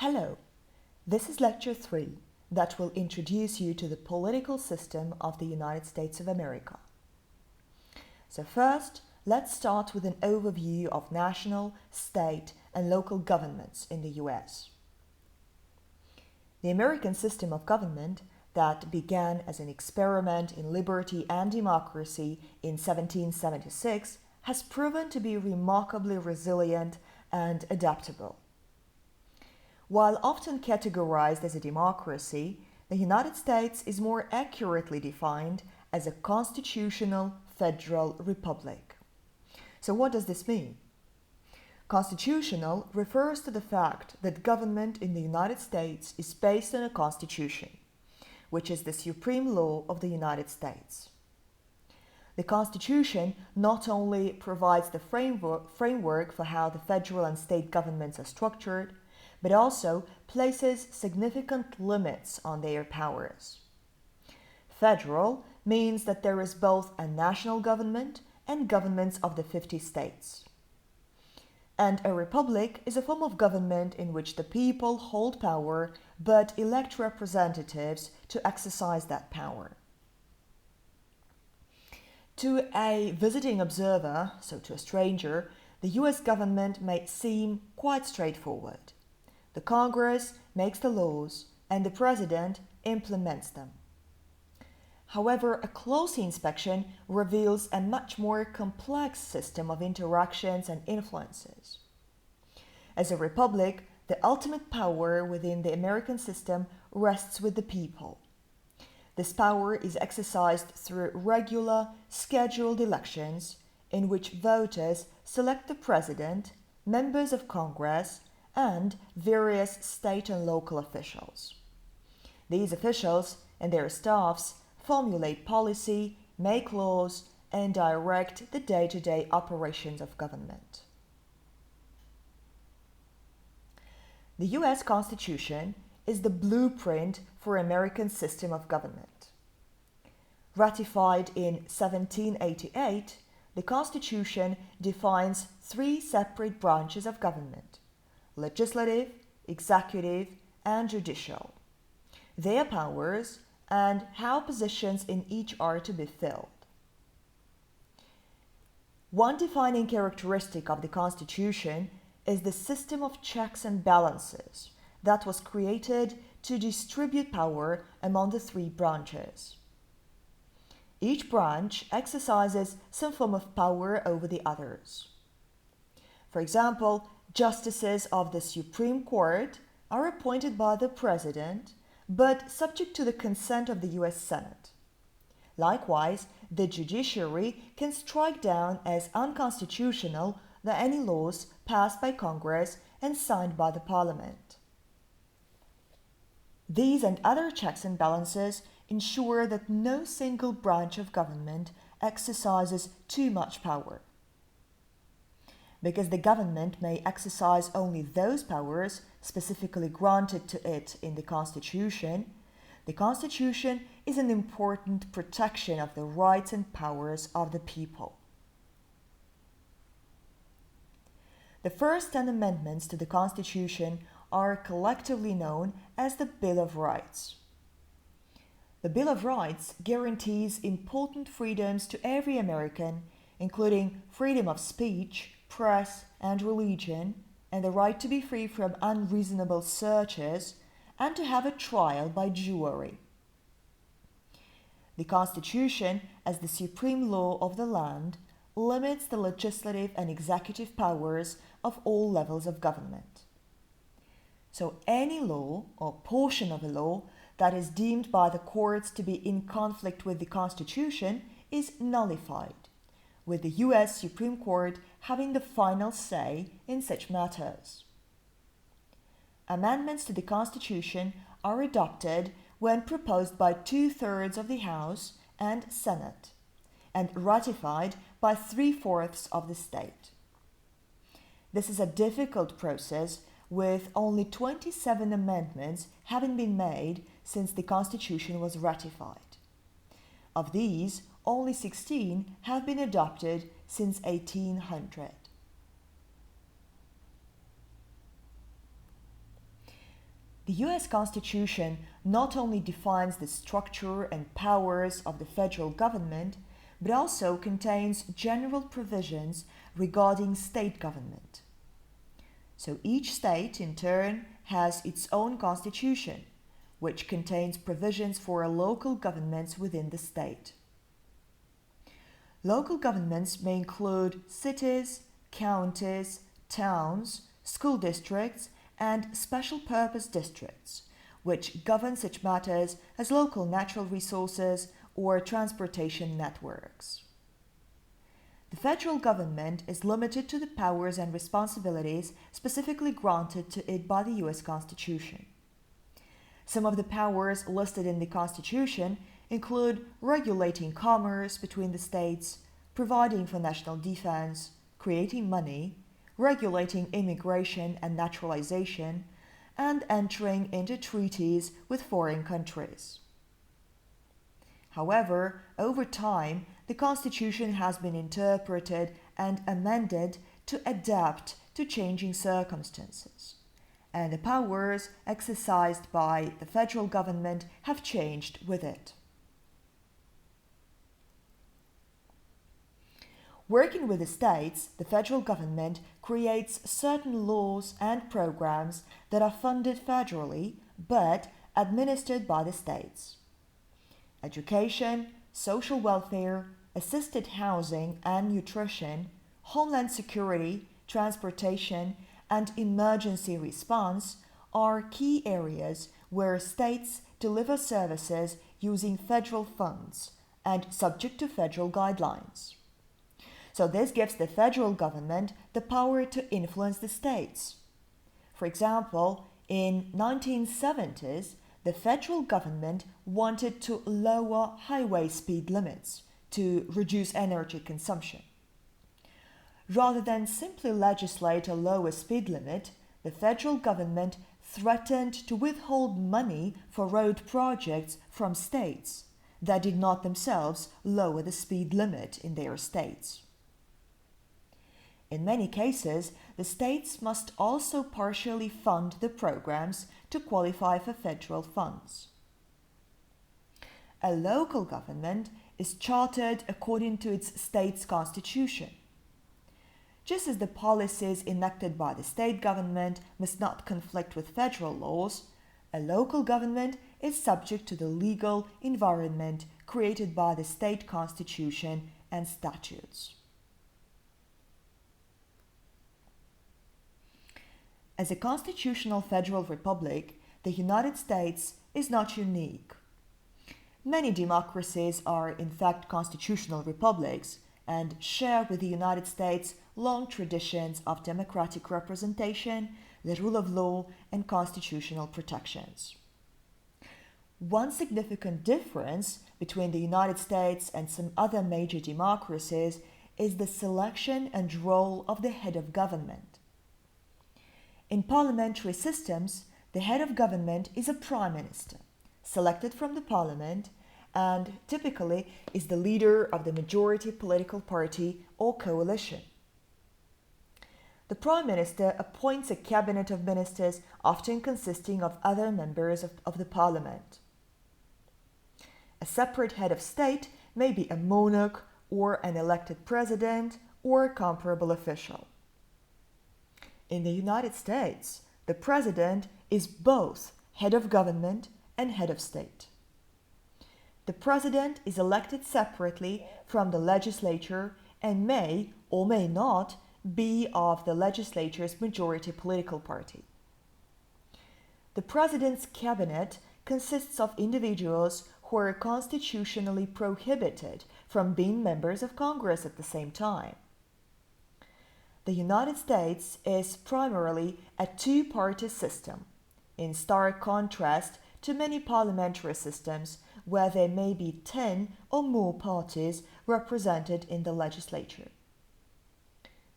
Hello, this is Lecture 3 that will introduce you to the political system of the United States of America. So first, let's start with an overview of national, state, and local governments in the US. The American system of government that began as an experiment in liberty and democracy in 1776 has proven to be remarkably resilient and adaptable. While often categorized as a democracy, the United States is more accurately defined as a constitutional federal republic. So what does this mean? Constitutional refers to the fact that government in the United States is based on a constitution, which is the supreme law of the United States. The Constitution not only provides the framework for how the federal and state governments are structured, but also places significant limits on their powers. Federal means that there is both a national government and governments of the 50 states. And a republic is a form of government in which the people hold power but elect representatives to exercise that power. To a visiting observer, so to a stranger, the US government may seem quite straightforward. The Congress makes the laws and the President implements them. However, a close inspection reveals a much more complex system of interactions and influences. As a republic, the ultimate power within the American system rests with the people. This power is exercised through regular, scheduled elections in which voters select the President, members of Congress, and various state and local officials. These officials and their staffs formulate policy, make laws, and direct the day-to-day operations of government. The US Constitution is the blueprint for American system of government. Ratified in 1788, the Constitution defines three separate branches of government: legislative, executive, and judicial, their powers, and how positions in each are to be filled. One defining characteristic of the Constitution is the system of checks and balances that was created to distribute power among the three branches. Each branch exercises some form of power over the others. For example, justices of the Supreme Court are appointed by the President, but subject to the consent of the US Senate. Likewise, the judiciary can strike down as unconstitutional any laws passed by Congress and signed by the Parliament. These and other checks and balances ensure that no single branch of government exercises too much power. Because the government may exercise only those powers specifically granted to it in the Constitution is an important protection of the rights and powers of the people. The first 10 amendments to the Constitution are collectively known as the Bill of Rights. The Bill of Rights guarantees important freedoms to every American, including freedom of speech, press, and religion, and the right to be free from unreasonable searches and to have a trial by jury. The Constitution, as the supreme law of the land, limits the legislative and executive powers of all levels of government. So any law or portion of a law that is deemed by the courts to be in conflict with the Constitution is nullified, with the US Supreme Court having the final say in such matters. Amendments to the Constitution are adopted when proposed by 2/3 of the House and Senate, and ratified by 3/4 of the state. This is a difficult process, with only 27 amendments having been made since the Constitution was ratified. Of these, only 16 have been adopted since 1800. The US Constitution not only defines the structure and powers of the federal government, but also contains general provisions regarding state government. So each state, in turn, has its own constitution, which contains provisions for local governments within the state. Local governments may include cities, counties, towns, school districts, and special purpose districts, which govern such matters as local natural resources or transportation networks. The federal government is limited to the powers and responsibilities specifically granted to it by the US Constitution. Some of the powers listed in the Constitution include regulating commerce between the states, providing for national defense, creating money, regulating immigration and naturalization, and entering into treaties with foreign countries. However, over time, the Constitution has been interpreted and amended to adapt to changing circumstances, and the powers exercised by the federal government have changed with it. Working with the states, the federal government creates certain laws and programs that are funded federally but administered by the states. Education, social welfare, assisted housing and nutrition, homeland security, transportation, and emergency response are key areas where states deliver services using federal funds and subject to federal guidelines. So this gives the federal government the power to influence the states. For example, in 1970s, the federal government wanted to lower highway speed limits to reduce energy consumption. Rather than simply legislate a lower speed limit, the federal government threatened to withhold money for road projects from states that did not themselves lower the speed limit in their states. In many cases, the states must also partially fund the programs to qualify for federal funds. A local government is chartered according to its state's constitution. Just as the policies enacted by the state government must not conflict with federal laws, a local government is subject to the legal environment created by the state constitution and statutes. As a constitutional federal republic, the United States is not unique. Many democracies are in fact constitutional republics and share with the United States long traditions of democratic representation, the rule of law, and constitutional protections. One significant difference between the United States and some other major democracies is the selection and role of the head of government. In parliamentary systems, the head of government is a prime minister, selected from the parliament, and typically is the leader of the majority political party or coalition. The prime minister appoints a cabinet of ministers, often consisting of other members of the parliament. A separate head of state may be a monarch or an elected president or a comparable official. In the United States, the president is both head of government and head of state. The president is elected separately from the legislature and may or may not be of the legislature's majority political party. The president's cabinet consists of individuals who are constitutionally prohibited from being members of Congress at the same time. The United States is primarily a two-party system, in stark contrast to many parliamentary systems where there may be 10 or more parties represented in the legislature.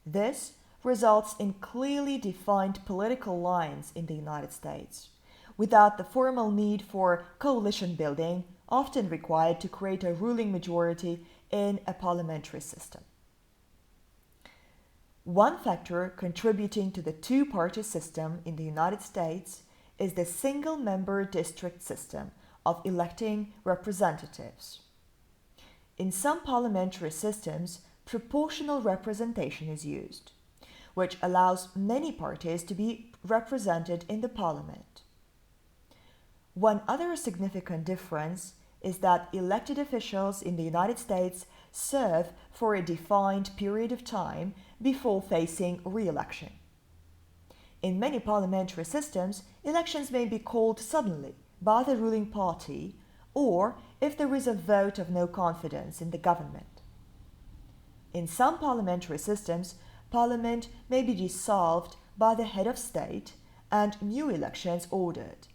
This results in clearly defined political lines in the United States, without the formal need for coalition building, often required to create a ruling majority in a parliamentary system. One factor contributing to the two-party system in the United States is the single-member district system of electing representatives. In some parliamentary systems, proportional representation is used, which allows many parties to be represented in the parliament. One other significant difference is that elected officials in the United States serve for a defined period of time before facing re-election. In many parliamentary systems, elections may be called suddenly by the ruling party or if there is a vote of no confidence in the government. In some parliamentary systems, Parliament may be dissolved by the head of state and new elections ordered.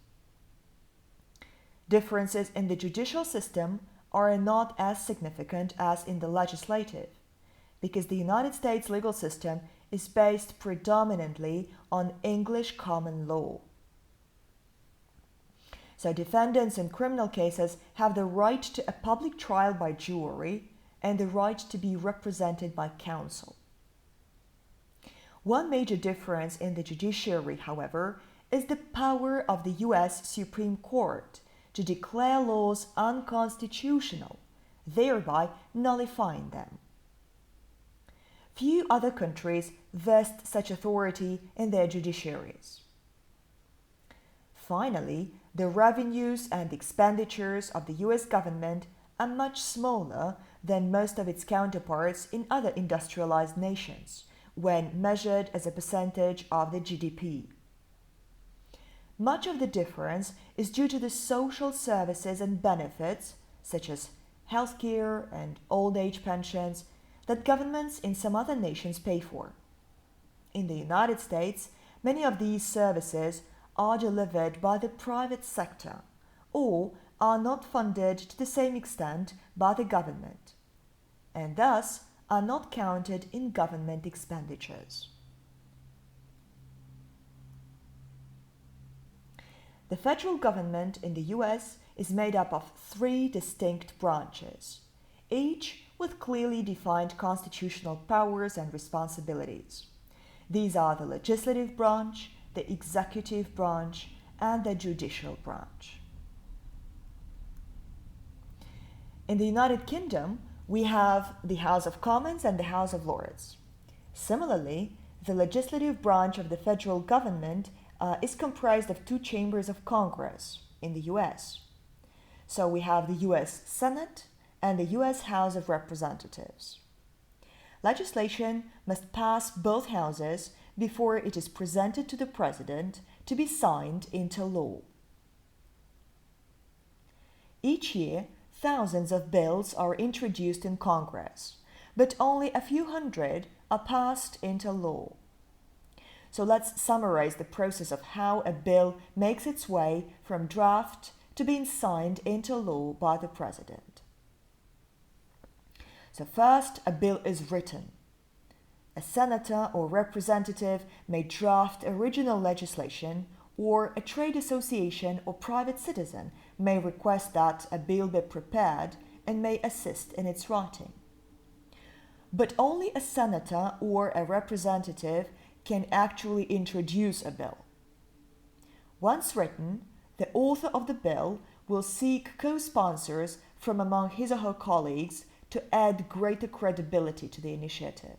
Differences in the judicial system are not as significant as in the legislative, because the United States legal system is based predominantly on English common law. So defendants in criminal cases have the right to a public trial by jury and the right to be represented by counsel. One major difference in the judiciary, however, is the power of the US Supreme Court to declare laws unconstitutional, thereby nullifying them. Few other countries vest such authority in their judiciaries. Finally, the revenues and expenditures of the US government are much smaller than most of its counterparts in other industrialized nations, when measured as a percentage of the GDP. Much of the difference is due to the social services and benefits, such as healthcare and old age pensions, that governments in some other nations pay for. In the United States, many of these services are delivered by the private sector or are not funded to the same extent by the government, and thus are not counted in government expenditures. The federal government in the US is made up of 3 distinct branches, each with clearly defined constitutional powers and responsibilities. These are the legislative branch, the executive branch, and the judicial branch. In the United Kingdom, we have the House of Commons and the House of Lords. Similarly, the legislative branch of the federal government is comprised of 2 chambers of Congress in the US. So we have the US Senate and the US House of Representatives. Legislation must pass both houses before it is presented to the President to be signed into law. Each year, thousands of bills are introduced in Congress, but only a few hundred are passed into law. So let's summarize the process of how a bill makes its way from draft to being signed into law by the President. So first, a bill is written. A senator or representative may draft original legislation, or a trade association or private citizen may request that a bill be prepared and may assist in its writing. But only a senator or a representative can actually introduce a bill. Once written, the author of the bill will seek co-sponsors from among his or her colleagues to add greater credibility to the initiative.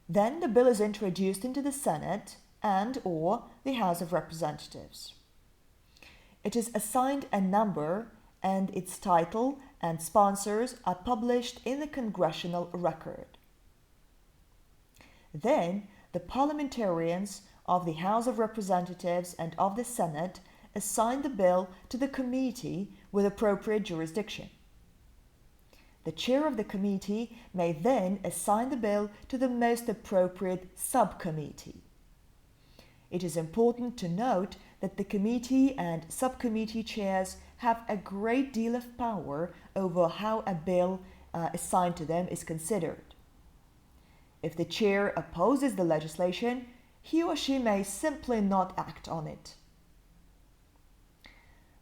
Then the bill is introduced into the Senate and/or the House of Representatives. It is assigned a number, and its title and sponsors are published in the Congressional Record. Then the parliamentarians of the House of Representatives and of the Senate assign the bill to the committee with appropriate jurisdiction. The chair of the committee may then assign the bill to the most appropriate subcommittee. It is important to note that the committee and subcommittee chairs have a great deal of power over how a bill assigned to them is considered. If the chair opposes the legislation, he or she may simply not act on it.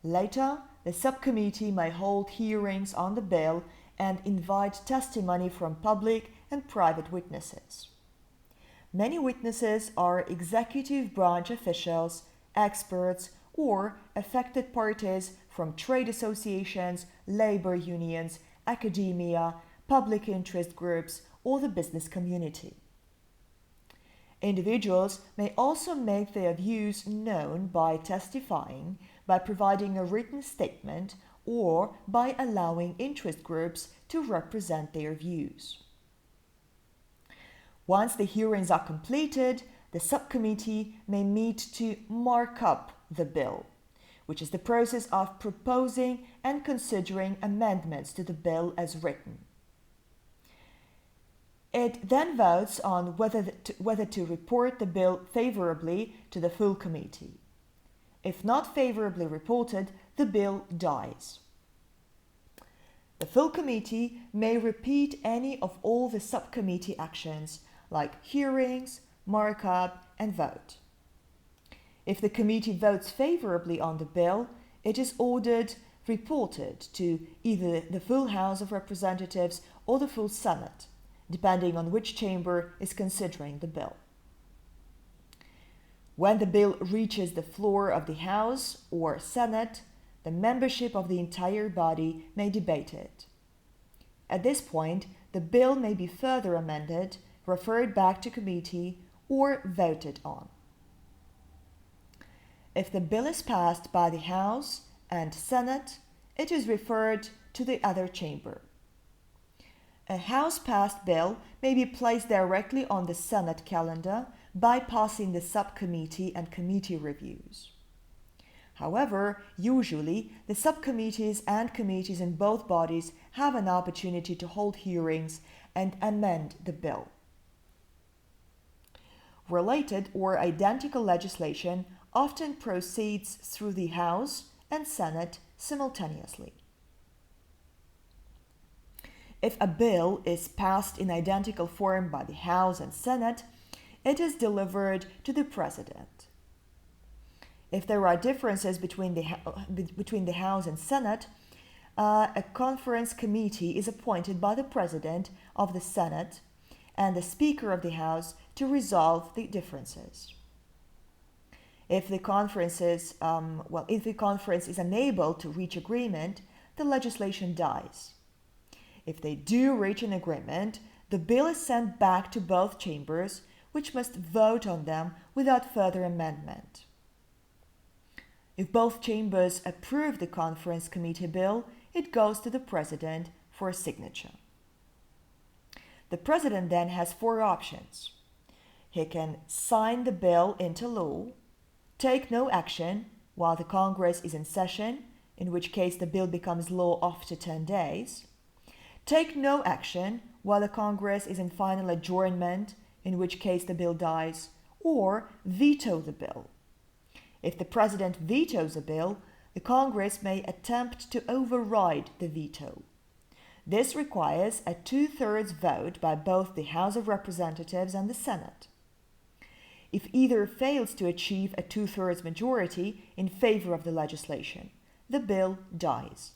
Later, the subcommittee may hold hearings on the bill and invite testimony from public and private witnesses. Many witnesses are executive branch officials, experts, or affected parties from trade associations, labor unions, academia, public interest groups, or the business community. Individuals may also make their views known by testifying, by providing a written statement, or by allowing interest groups to represent their views. Once the hearings are completed, the subcommittee may meet to mark up the bill, which is the process of proposing and considering amendments to the bill as written. It then votes on whether to report the bill favorably to the full committee. If not favorably reported, the bill dies. The full committee may repeat any of all the subcommittee actions, like hearings, markup, and vote. If the committee votes favorably on the bill, it is reported to either the full House of Representatives or the full Senate, depending on which chamber is considering the bill. When the bill reaches the floor of the House or Senate, the membership of the entire body may debate it. At this point, the bill may be further amended, referred back to committee, or voted on. If the bill is passed by the House and Senate, it is referred to the other chamber. A House-passed bill may be placed directly on the Senate calendar, bypassing the subcommittee and committee reviews. However, usually, the subcommittees and committees in both bodies have an opportunity to hold hearings and amend the bill. Related or identical legislation often proceeds through the House and Senate simultaneously. If a bill is passed in identical form by the House and Senate, it is delivered to the President. If there are differences between the House and Senate, a conference committee is appointed by the President of the Senate and the Speaker of the House to resolve the differences. If the conference is unable to reach agreement, the legislation dies. If they do reach an agreement, the bill is sent back to both chambers, which must vote on them without further amendment. If both chambers approve the conference committee bill, it goes to the President for a signature. The President then has 4 options. He can sign the bill into law, take no action while the Congress is in session, in which case the bill becomes law after 10 days, take no action while the Congress is in final adjournment, in which case the bill dies, or veto the bill. If the President vetoes a bill, the Congress may attempt to override the veto. This requires a 2/3 vote by both the House of Representatives and the Senate. If either fails to achieve a 2/3 majority in favor of the legislation, the bill dies.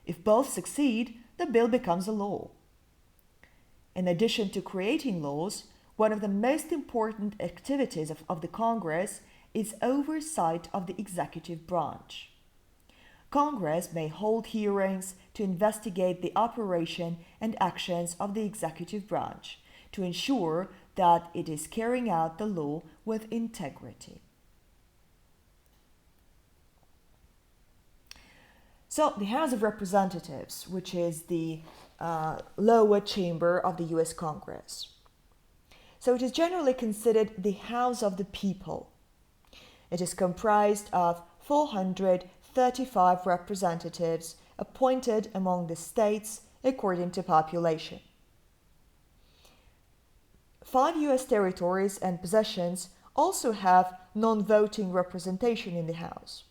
If both succeed, the bill becomes a law. In addition to creating laws, one of the most important activities of the Congress is oversight of the executive branch. Congress may hold hearings to investigate the operation and actions of the executive branch to ensure that it is carrying out the law with integrity. So, the House of Representatives, which is the lower chamber of the US Congress. So, it is generally considered the House of the People. It is comprised of 435 representatives appointed among the states according to population. 5 US territories and possessions also have non-voting representation in the House: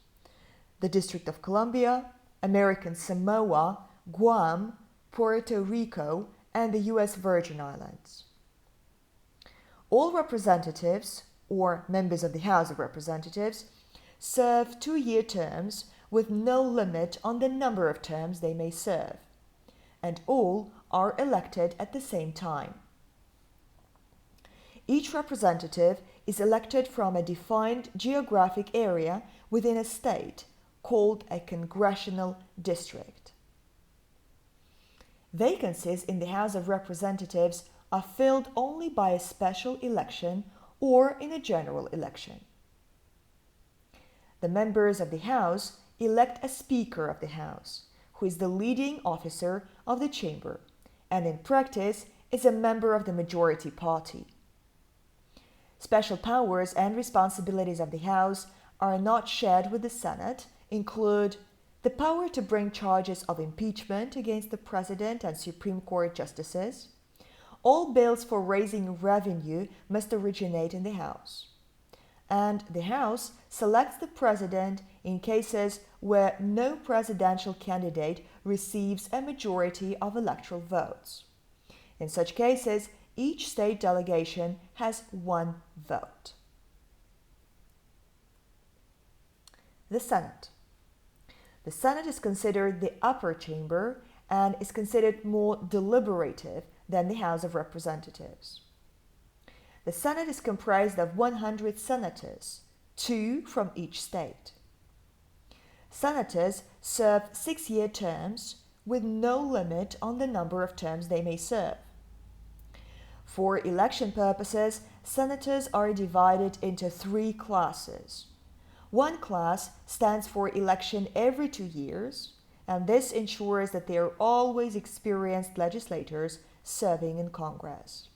the District of Columbia, American Samoa, Guam, Puerto Rico, and the US Virgin Islands. All representatives, or members of the House of Representatives, serve 2-year terms with no limit on the number of terms they may serve, and all are elected at the same time. Each representative is elected from a defined geographic area within a state, called a congressional district. Vacancies in the House of Representatives are filled only by a special election or in a general election. The members of the House elect a Speaker of the House, who is the leading officer of the chamber, and in practice is a member of the majority party. Special powers and responsibilities of the House are not shared with the Senate include the power to bring charges of impeachment against the President and Supreme Court justices. All bills for raising revenue must originate in the House. And the House selects the President in cases where no presidential candidate receives a majority of electoral votes. In such cases, each state delegation has one vote. The Senate. The Senate is considered the upper chamber and is considered more deliberative than the House of Representatives. The Senate is comprised of 100 senators, 2 from each state. Senators serve 6-year terms with no limit on the number of terms they may serve. For election purposes, senators are divided into 3 classes. One class stands for election every 2 years, and this ensures that they are always experienced legislators serving in Congress.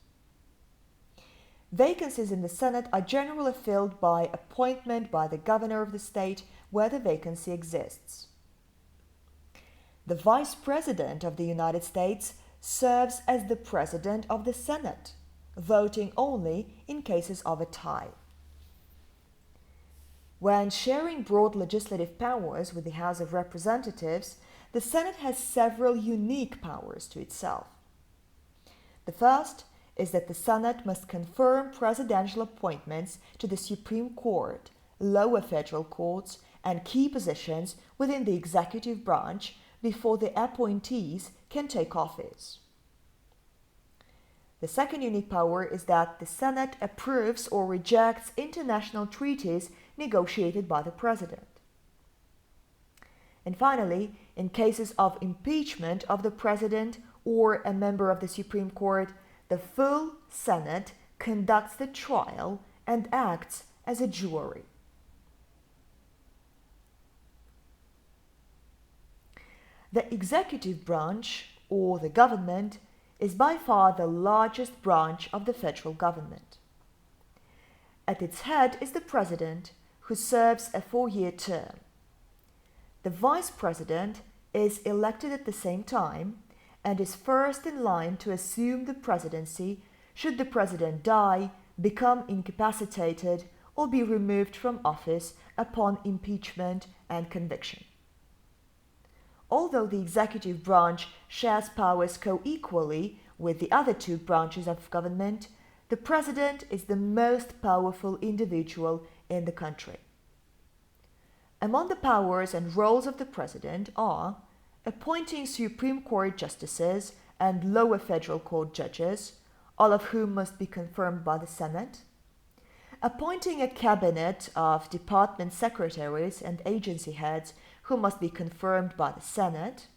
Vacancies in the Senate are generally filled by appointment by the governor of the state where the vacancy exists. The Vice President of the United States serves as the President of the Senate, voting only in cases of a tie. When sharing broad legislative powers with the House of Representatives, the Senate has several unique powers to itself. The first is that the Senate must confirm presidential appointments to the Supreme Court, lower federal courts, and key positions within the executive branch before the appointees can take office. The second unique power is that the Senate approves or rejects international treaties negotiated by the President. And finally, in cases of impeachment of the President or a member of the Supreme Court, the full Senate conducts the trial and acts as a jury. The executive branch, or the government, is by far the largest branch of the federal government. At its head is the President, who serves a 4-year term. The Vice President is elected at the same time and is first in line to assume the presidency should the President die, become incapacitated, or be removed from office upon impeachment and conviction. Although the executive branch shares powers co-equally with the other 2 branches of government, the President is the most powerful individual in the country. Among the powers and roles of the President are appointing Supreme Court justices and lower federal court judges, all of whom must be confirmed by the Senate, appointing a cabinet of department secretaries and agency heads who must be confirmed by the Senate,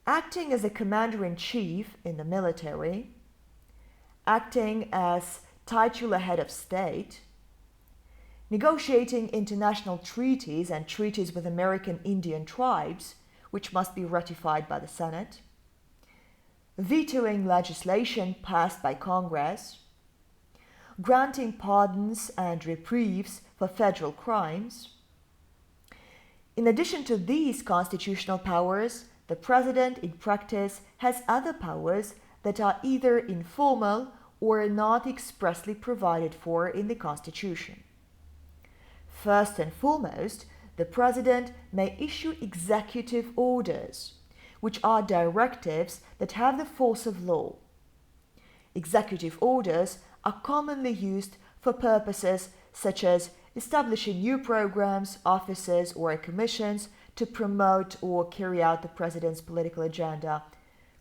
acting as a commander-in-chief in the military, acting as titular head of state, negotiating international treaties and treaties with American Indian tribes, which must be ratified by the Senate, vetoing legislation passed by Congress, granting pardons and reprieves for federal crimes. In addition to these constitutional powers, the President in practice has other powers that are either informal or not expressly provided for in the Constitution. First and foremost, the President may issue executive orders, which are directives that have the force of law. Executive orders are commonly used for purposes such as establishing new programs, offices, or commissions to promote or carry out the President's political agenda,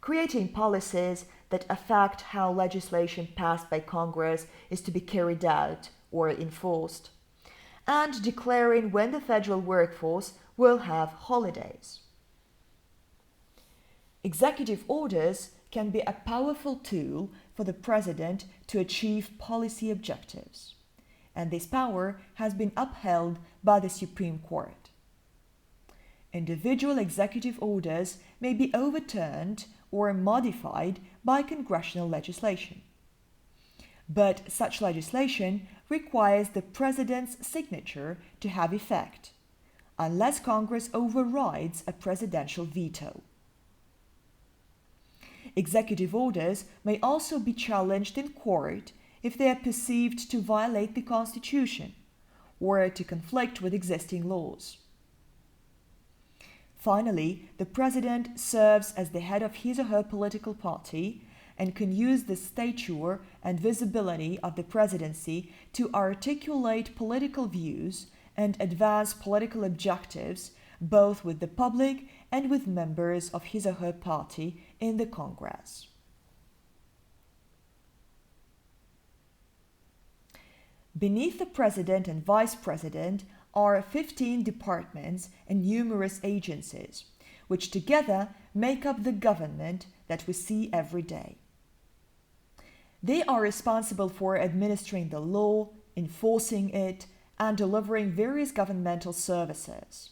creating policies that affect how legislation passed by Congress is to be carried out or enforced, and declaring when the federal workforce will have holidays. Executive orders can be a powerful tool for the president to achieve policy objectives, and this power has been upheld by the Supreme Court. Individual executive orders may be overturned or modified by congressional legislation, but such legislation requires the president's signature to have effect, unless Congress overrides a presidential veto. Executive orders may also be challenged in court if they are perceived to violate the Constitution or to conflict with existing laws. Finally, the president serves as the head of his or her political party and can use the stature and visibility of the presidency to articulate political views and advance political objectives both with the public and with members of his or her party in the Congress. Beneath the president and vice president are 15 departments and numerous agencies, which together make up the government that we see every day. They are responsible for administering the law, enforcing it, and delivering various governmental services.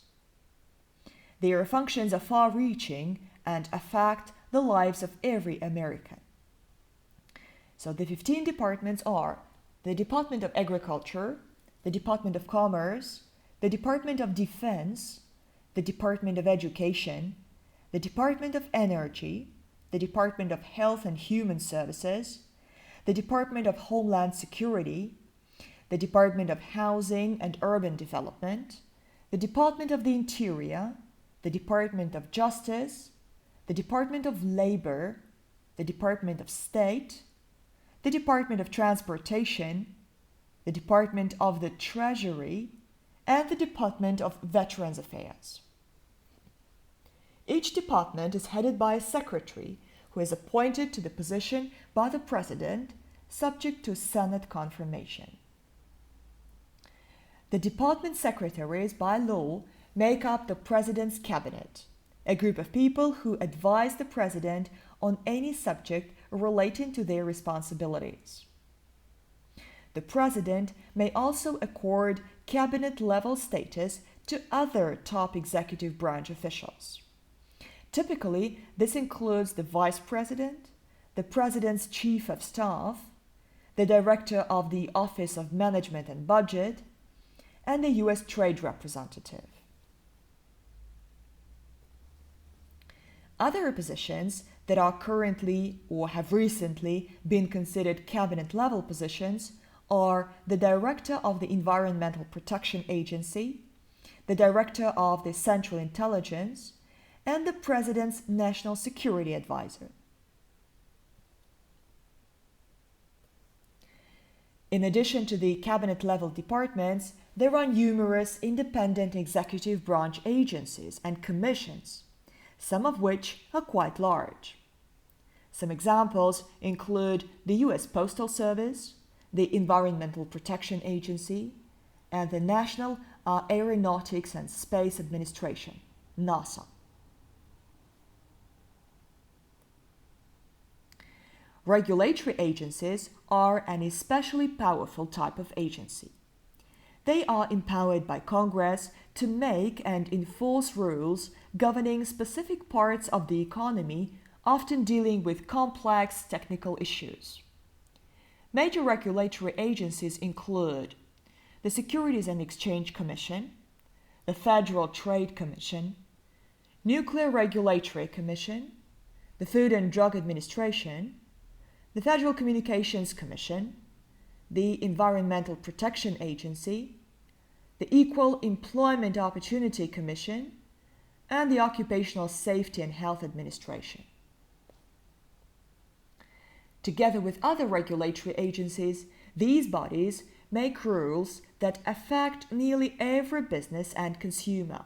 Their functions are far-reaching and affect the lives of every American. So the 15 departments are the Department of Agriculture, the Department of Commerce, the Department of Defense, the Department of Education, the Department of Energy, the Department of Health and Human Services, the Department of Homeland Security, the Department of Housing and Urban Development, the Department of the Interior, the Department of Justice, the Department of Labor, the Department of State, the Department of Transportation, the Department of the Treasury, and the Department of Veterans Affairs. Each department is headed by a secretary who is appointed to the position by the president, subject to Senate confirmation. The department secretaries, by law, make up the president's cabinet, a group of people who advise the president on any subject relating to their responsibilities. The president may also accord cabinet-level status to other top executive branch officials. Typically, this includes the vice president, the president's chief of staff, the director of the Office of Management and Budget, and the U.S. Trade Representative. Other positions that are currently or have recently been considered cabinet-level positions are the Director of the Environmental Protection Agency, the Director of the Central Intelligence, and the President's National Security Advisor. In addition to the cabinet-level departments, there are numerous independent executive branch agencies and commissions, some of which are quite large. Some examples include the U.S. Postal Service, the Environmental Protection Agency, and the National Aeronautics and Space Administration, NASA. Regulatory agencies are an especially powerful type of agency. They are empowered by Congress to make and enforce rules governing specific parts of the economy, often dealing with complex technical issues. Major regulatory agencies include the Securities and Exchange Commission, the Federal Trade Commission, Nuclear Regulatory Commission, the Food and Drug Administration, the Federal Communications Commission, the Environmental Protection Agency, the Equal Employment Opportunity Commission, and the Occupational Safety and Health Administration. Together with other regulatory agencies, these bodies make rules that affect nearly every business and consumer.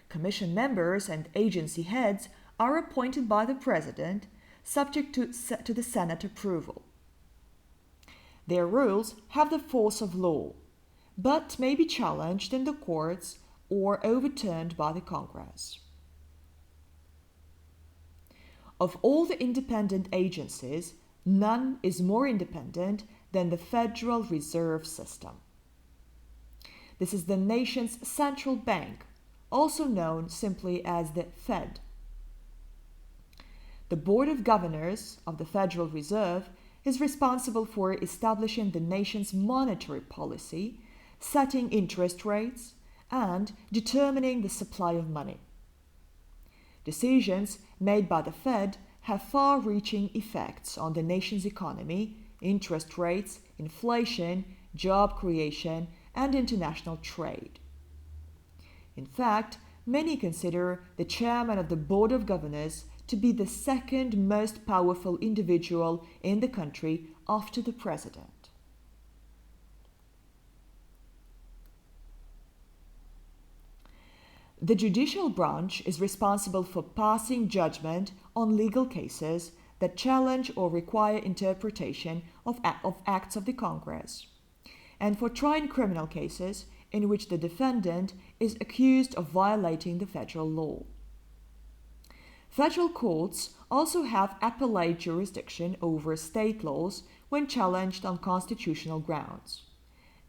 Commission members and agency heads are appointed by the President, subject to the Senate approval. Their rules have the force of law, but may be challenged in the courts or overturned by the Congress. Of all the independent agencies, none is more independent than the Federal Reserve System. This is the nation's central bank, also known simply as the Fed. The Board of Governors of the Federal Reserve is responsible for establishing the nation's monetary policy, setting interest rates, and determining the supply of money. Decisions made by the Fed have far-reaching effects on the nation's economy, interest rates, inflation, job creation, and international trade. In fact, many consider the chairman of the Board of Governors to be the second most powerful individual in the country after the president. The judicial branch is responsible for passing judgment on legal cases that challenge or require interpretation of acts of the Congress, and for trying criminal cases in which the defendant is accused of violating the federal law. Federal courts also have appellate jurisdiction over state laws when challenged on constitutional grounds,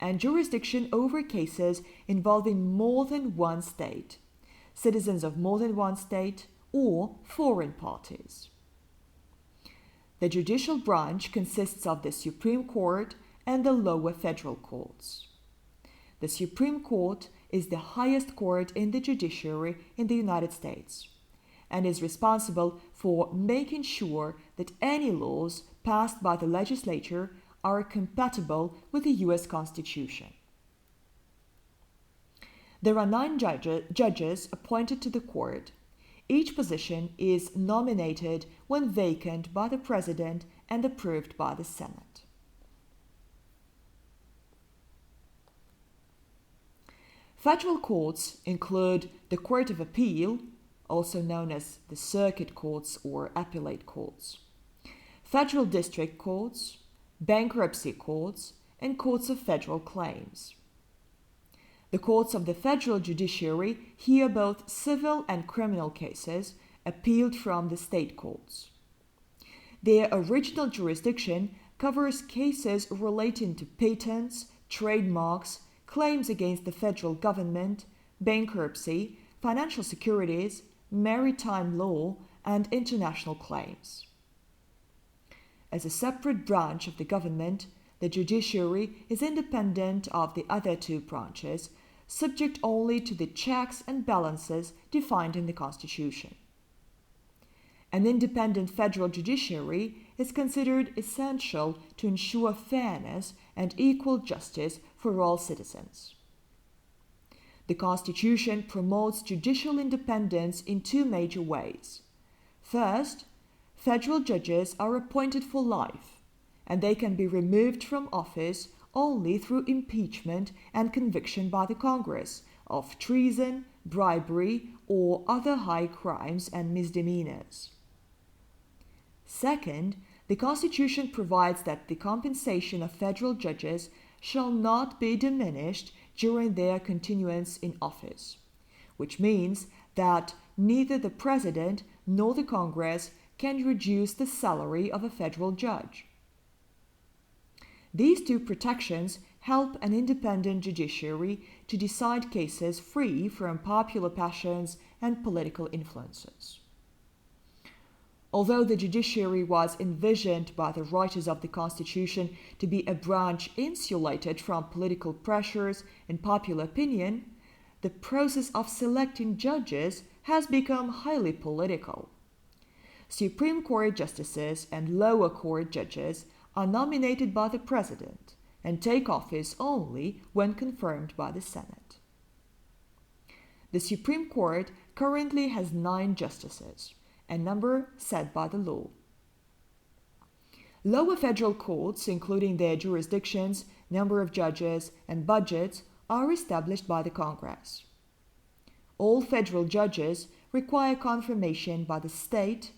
and jurisdiction over cases involving more than one state, citizens of more than one state, or foreign parties. The judicial branch consists of the Supreme Court and the lower federal courts. The Supreme Court is the highest court in the judiciary in the United States and is responsible for making sure that any laws passed by the legislature are compatible with the U.S. Constitution. There are 9 judges appointed to the court. Each position is nominated when vacant by the President and approved by the Senate. Federal courts include the Court of Appeal, also known as the circuit courts or appellate courts, federal district courts, bankruptcy courts, and courts of federal claims. The courts of the federal judiciary hear both civil and criminal cases appealed from the state courts. Their original jurisdiction covers cases relating to patents, trademarks, claims against the federal government, bankruptcy, financial securities, maritime law, and international claims. As a separate branch of the government, the judiciary is independent of the other 2 branches, subject only to the checks and balances defined in the Constitution. An independent federal judiciary is considered essential to ensure fairness and equal justice for all citizens. The Constitution promotes judicial independence in 2 major ways. First, federal judges are appointed for life, and they can be removed from office only through impeachment and conviction by the Congress of treason, bribery, or other high crimes and misdemeanors. Second, the Constitution provides that the compensation of federal judges shall not be diminished during their continuance in office, which means that neither the President nor the Congress can reduce the salary of a federal judge. These 2 protections help an independent judiciary to decide cases free from popular passions and political influences. Although the judiciary was envisioned by the writers of the Constitution to be a branch insulated from political pressures and popular opinion, the process of selecting judges has become highly political. Supreme Court justices and lower court judges are nominated by the President and take office only when confirmed by the Senate. The Supreme Court currently has 9 justices, a number set by the law. Lower federal courts, including their jurisdictions, number of judges, and budgets, are established by the Congress. All federal judges require confirmation by the Senate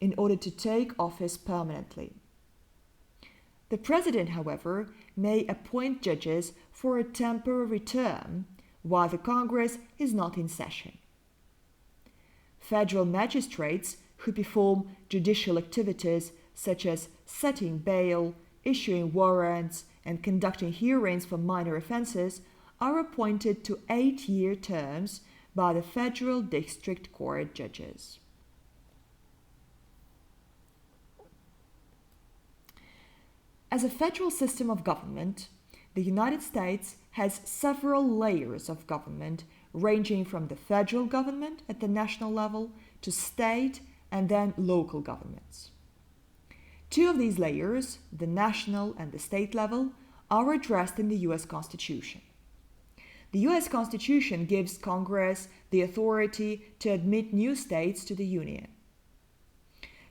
in order to take office permanently. The president, however, may appoint judges for a temporary term while the Congress is not in session. Federal magistrates who perform judicial activities such as setting bail, issuing warrants, and conducting hearings for minor offenses are appointed to 8-year terms by the federal district court judges. As a federal system of government, the United States has several layers of government ranging from the federal government at the national level to state and then local governments. Two of these layers, the national and the state level, are addressed in the U.S. Constitution. The U.S. Constitution gives Congress the authority to admit new states to the Union.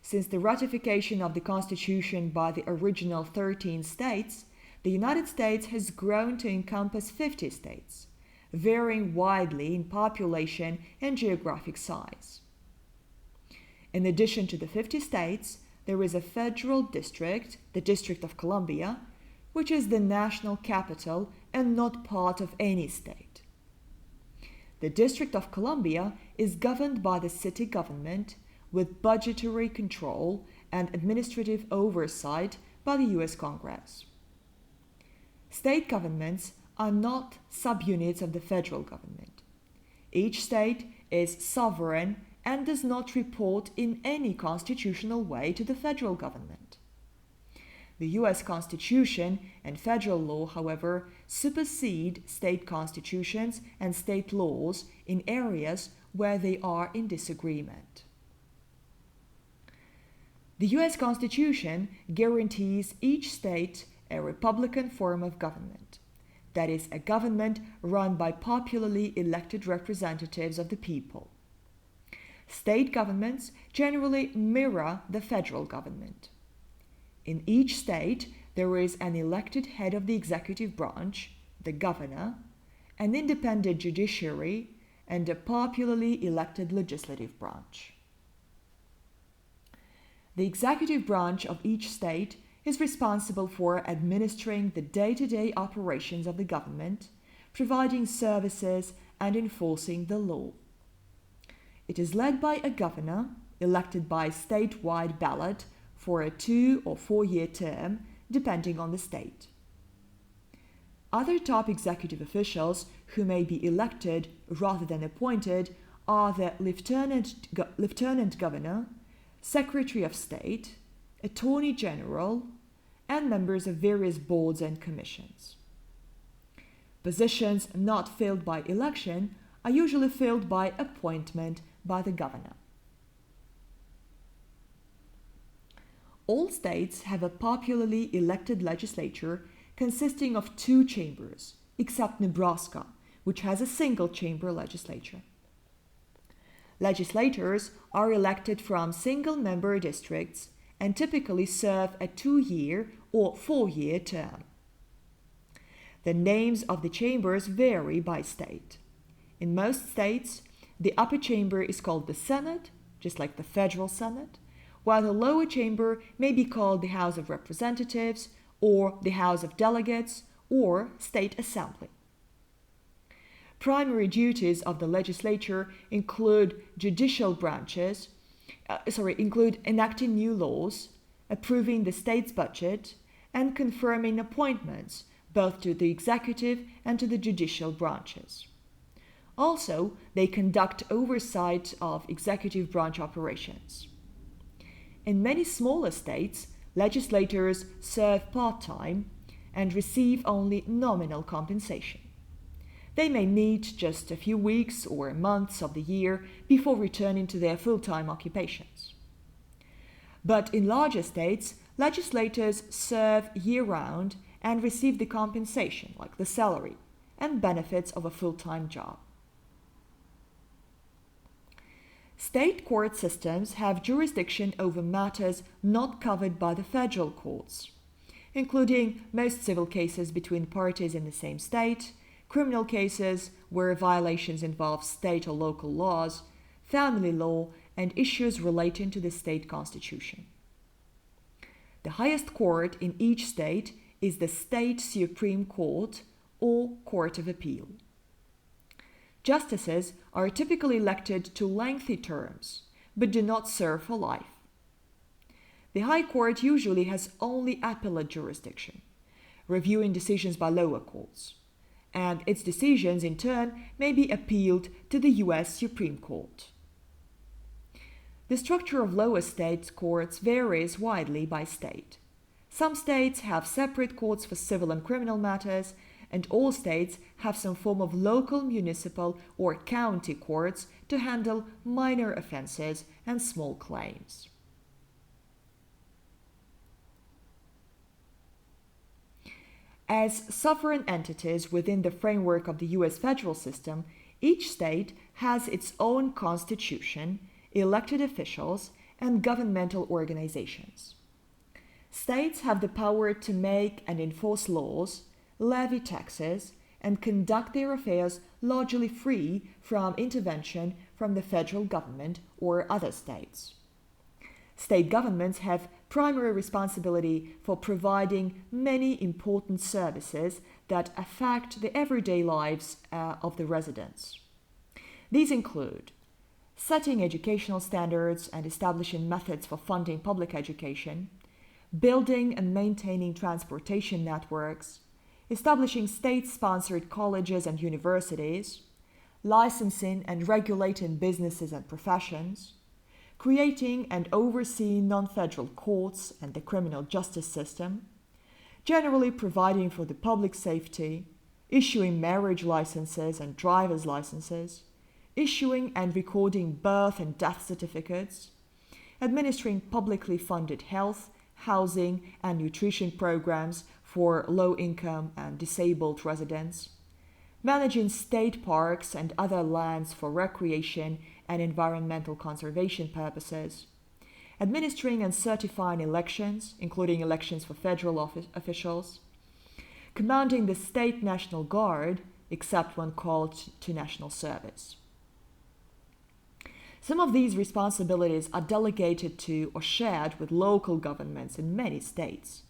Since the ratification of the Constitution by the original 13 states, the United States has grown to encompass 50 states, varying widely in population and geographic size. In addition to the 50 states, there is a federal district, the District of Columbia, which is the national capital and not part of any state. The District of Columbia is governed by the city government with budgetary control and administrative oversight by the U.S. Congress. State governments are not subunits of the federal government. Each state is sovereign and does not report in any constitutional way to the federal government. The U.S. Constitution and federal law, however, supersede state constitutions and state laws in areas where they are in disagreement. The U.S. Constitution guarantees each state a republican form of government, that is, a government run by popularly elected representatives of the people. State governments generally mirror the federal government. In each state, there is an elected head of the executive branch, the governor, an independent judiciary, and a popularly elected legislative branch. The executive branch of each state is responsible for administering the day-to-day operations of the government, providing services, and enforcing the law. It is led by a governor, elected by statewide ballot for a 2- or 4-year term, depending on the state. Other top executive officials who may be elected rather than appointed are the Lieutenant Governor, Secretary of State, Attorney General, and members of various boards and commissions. Positions not filled by election are usually filled by appointment by the governor. All states have a popularly elected legislature consisting of 2 chambers, except Nebraska, which has a single-chamber legislature. Legislators are elected from single-member districts and typically serve a 2-year or 4-year term. The names of the chambers vary by state. In most states, the upper chamber is called the Senate, just like the federal Senate, while the lower chamber may be called the House of Representatives or the House of Delegates or State Assembly. Primary duties of the legislature include include enacting new laws, approving the state's budget, and confirming appointments both to the executive and to the judicial branches. Also, they conduct oversight of executive branch operations. In many smaller states, legislators serve part-time and receive only nominal compensation. They may meet just a few weeks or months of the year before returning to their full-time occupations. But in larger states, legislators serve year-round and receive the compensation, like the salary, and benefits of a full-time job. State court systems have jurisdiction over matters not covered by the federal courts, including most civil cases between parties in the same state, criminal cases where violations involve state or local laws, family law, and issues relating to the state constitution. The highest court in each state is the State Supreme Court or Court of Appeal. Justices are typically elected to lengthy terms, but do not serve for life. The High Court usually has only appellate jurisdiction, reviewing decisions by lower courts, and its decisions in turn may be appealed to the US Supreme Court. The structure of lower state courts varies widely by state. Some states have separate courts for civil and criminal matters, and all states have some form of local, municipal, or county courts to handle minor offenses and small claims. As sovereign entities within the framework of the US federal system, each state has its own constitution, elected officials, and governmental organizations. States have the power to make and enforce laws, levy taxes, and conduct their affairs largely free from intervention from the federal government or other states. State governments have primary responsibility for providing many important services that affect the everyday lives of the residents. These include setting educational standards and establishing methods for funding public education, building and maintaining transportation networks, establishing state-sponsored colleges and universities, licensing and regulating businesses and professions, creating and overseeing non-federal courts and the criminal justice system, generally providing for the public safety, issuing marriage licenses and driver's licenses, issuing and recording birth and death certificates, administering publicly funded health, housing, and nutrition programs for low-income and disabled residents, managing state parks and other lands for recreation and environmental conservation purposes, administering and certifying elections, including elections for federal officials, commanding the state National Guard, except when called to national service. Some of these responsibilities are delegated to or shared with local governments in many states.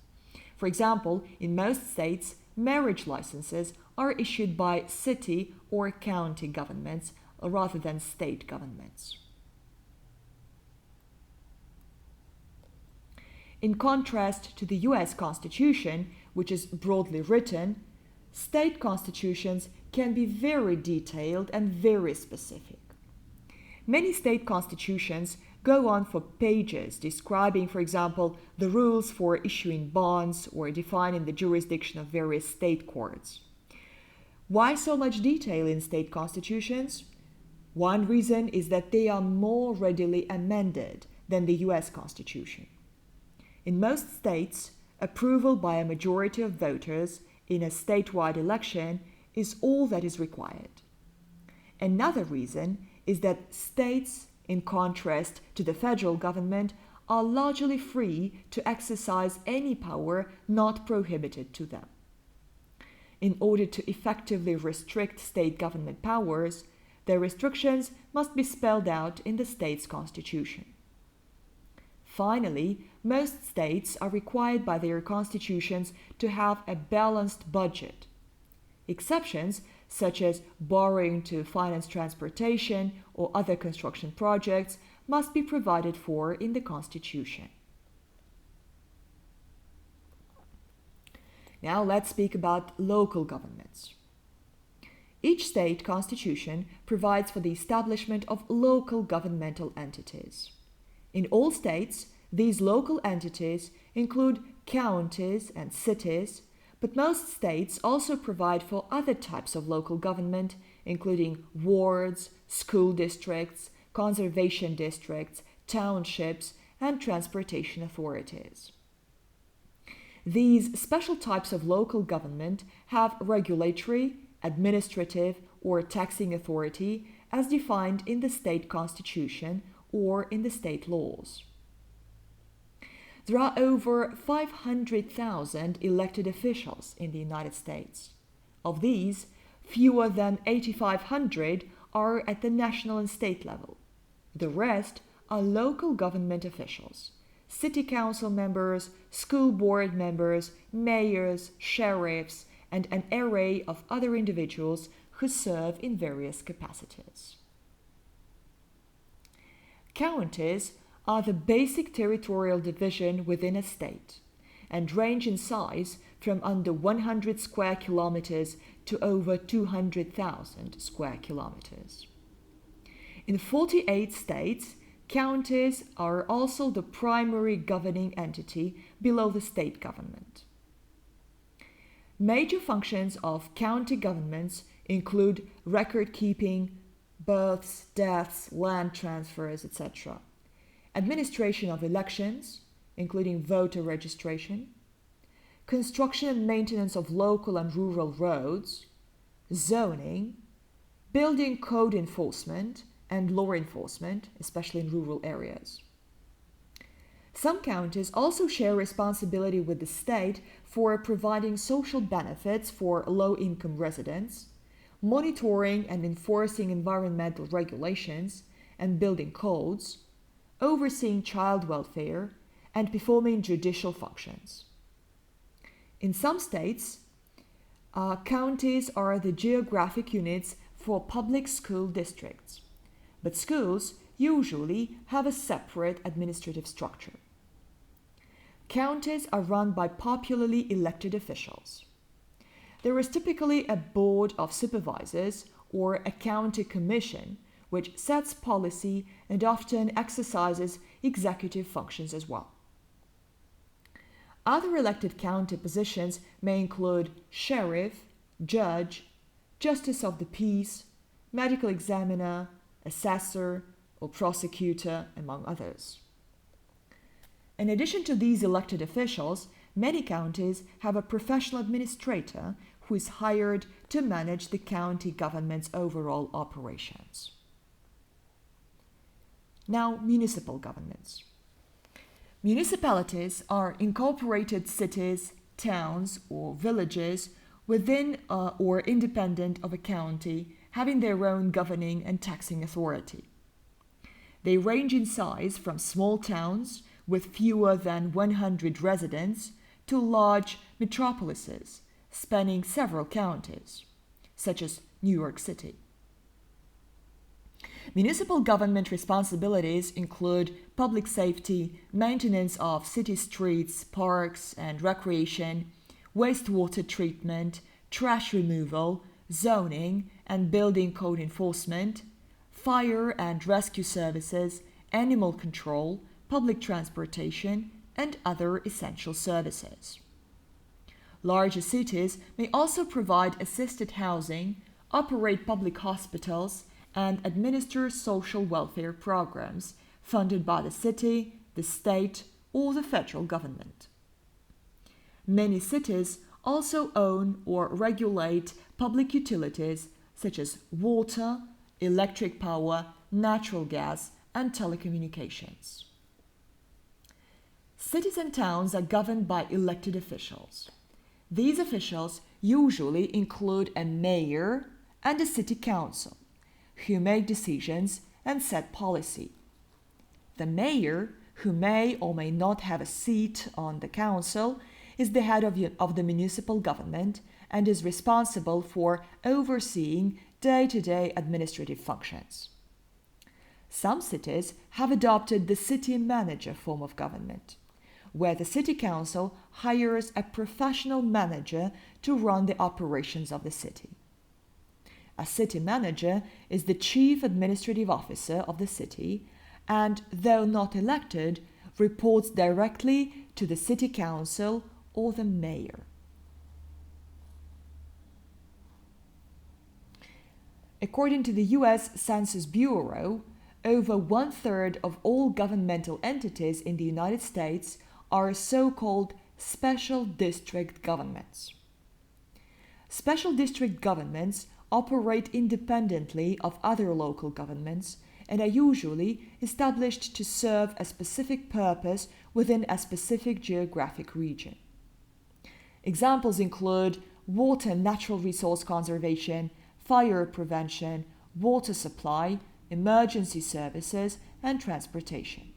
For example, in most states, marriage licenses are issued by city or county governments rather than state governments. In contrast to the US Constitution, which is broadly written, state constitutions can be very detailed and very specific. Many state constitutions go on for pages describing, for example, the rules for issuing bonds or defining the jurisdiction of various state courts. Why so much detail in state constitutions? One reason is that they are more readily amended than the US Constitution. In most states, approval by a majority of voters in a statewide election is all that is required. Another reason is that states, in contrast to the federal government, are largely free to exercise any power not prohibited to them. In order to effectively restrict state government powers, their restrictions must be spelled out in the state's constitution. Finally, most states are required by their constitutions to have a balanced budget. Exceptions, such as borrowing to finance transportation or other construction projects, must be provided for in the Constitution. Now let's speak about local governments. Each state constitution provides for the establishment of local governmental entities. In all states, these local entities include counties and cities, but most states also provide for other types of local government, including wards, school districts, conservation districts, townships, and transportation authorities. These special types of local government have regulatory, administrative, or taxing authority as defined in the state constitution or in the state laws. There are over 500,000 elected officials in the United States. Of these, fewer than 8,500 are at the national and state level. The rest are local government officials, city council members, school board members, mayors, sheriffs, and an array of other individuals who serve in various capacities. Counties are the basic territorial division within a state and range in size from under 100 square kilometers to over 200,000 square kilometers. In 48 states, counties are also the primary governing entity below the state government. Major functions of county governments include record keeping, births, deaths, land transfers, etc., administration of elections, including voter registration, construction and maintenance of local and rural roads, zoning, building code enforcement, and law enforcement, especially in rural areas. Some counties also share responsibility with the state for providing social benefits for low-income residents, monitoring and enforcing environmental regulations and building codes, overseeing child welfare, and performing judicial functions. In some states, counties are the geographic units for public school districts, but schools usually have a separate administrative structure. Counties are run by popularly elected officials. There is typically a board of supervisors or a county commission which sets policy and often exercises executive functions as well. Other elected county positions may include sheriff, judge, justice of the peace, medical examiner, assessor, or prosecutor, among others. In addition to these elected officials, many counties have a professional administrator who is hired to manage the county government's overall operations. Now, municipal governments. Municipalities are incorporated cities, towns, or villages within or independent of a county, having their own governing and taxing authority. They range in size from small towns with fewer than 100 residents to large metropolises spanning several counties, such as New York City. Municipal government responsibilities include public safety, maintenance of city streets, parks and recreation, wastewater treatment, trash removal, zoning and building code enforcement, fire and rescue services, animal control, public transportation, and other essential services. Larger cities may also provide assisted housing, operate public hospitals, and administer social welfare programs funded by the city, the state, or the federal government. Many cities also own or regulate public utilities such as water, electric power, natural gas, and telecommunications. Cities and towns are governed by elected officials. These officials usually include a mayor and a city council, who make decisions and set policy. The mayor, who may or may not have a seat on the council, is the head of the municipal government and is responsible for overseeing day-to-day administrative functions. Some cities have adopted the city manager form of government, where the city council hires a professional manager to run the operations of the city. A city manager is the chief administrative officer of the city and, though not elected, reports directly to the city council or the mayor. According to the US Census Bureau, over 1/3 of all governmental entities in the United States are so-called special district governments. Special district governments operate independently of other local governments and are usually established to serve a specific purpose within a specific geographic region. Examples include water and natural resource conservation, fire prevention, water supply, emergency services, and transportation.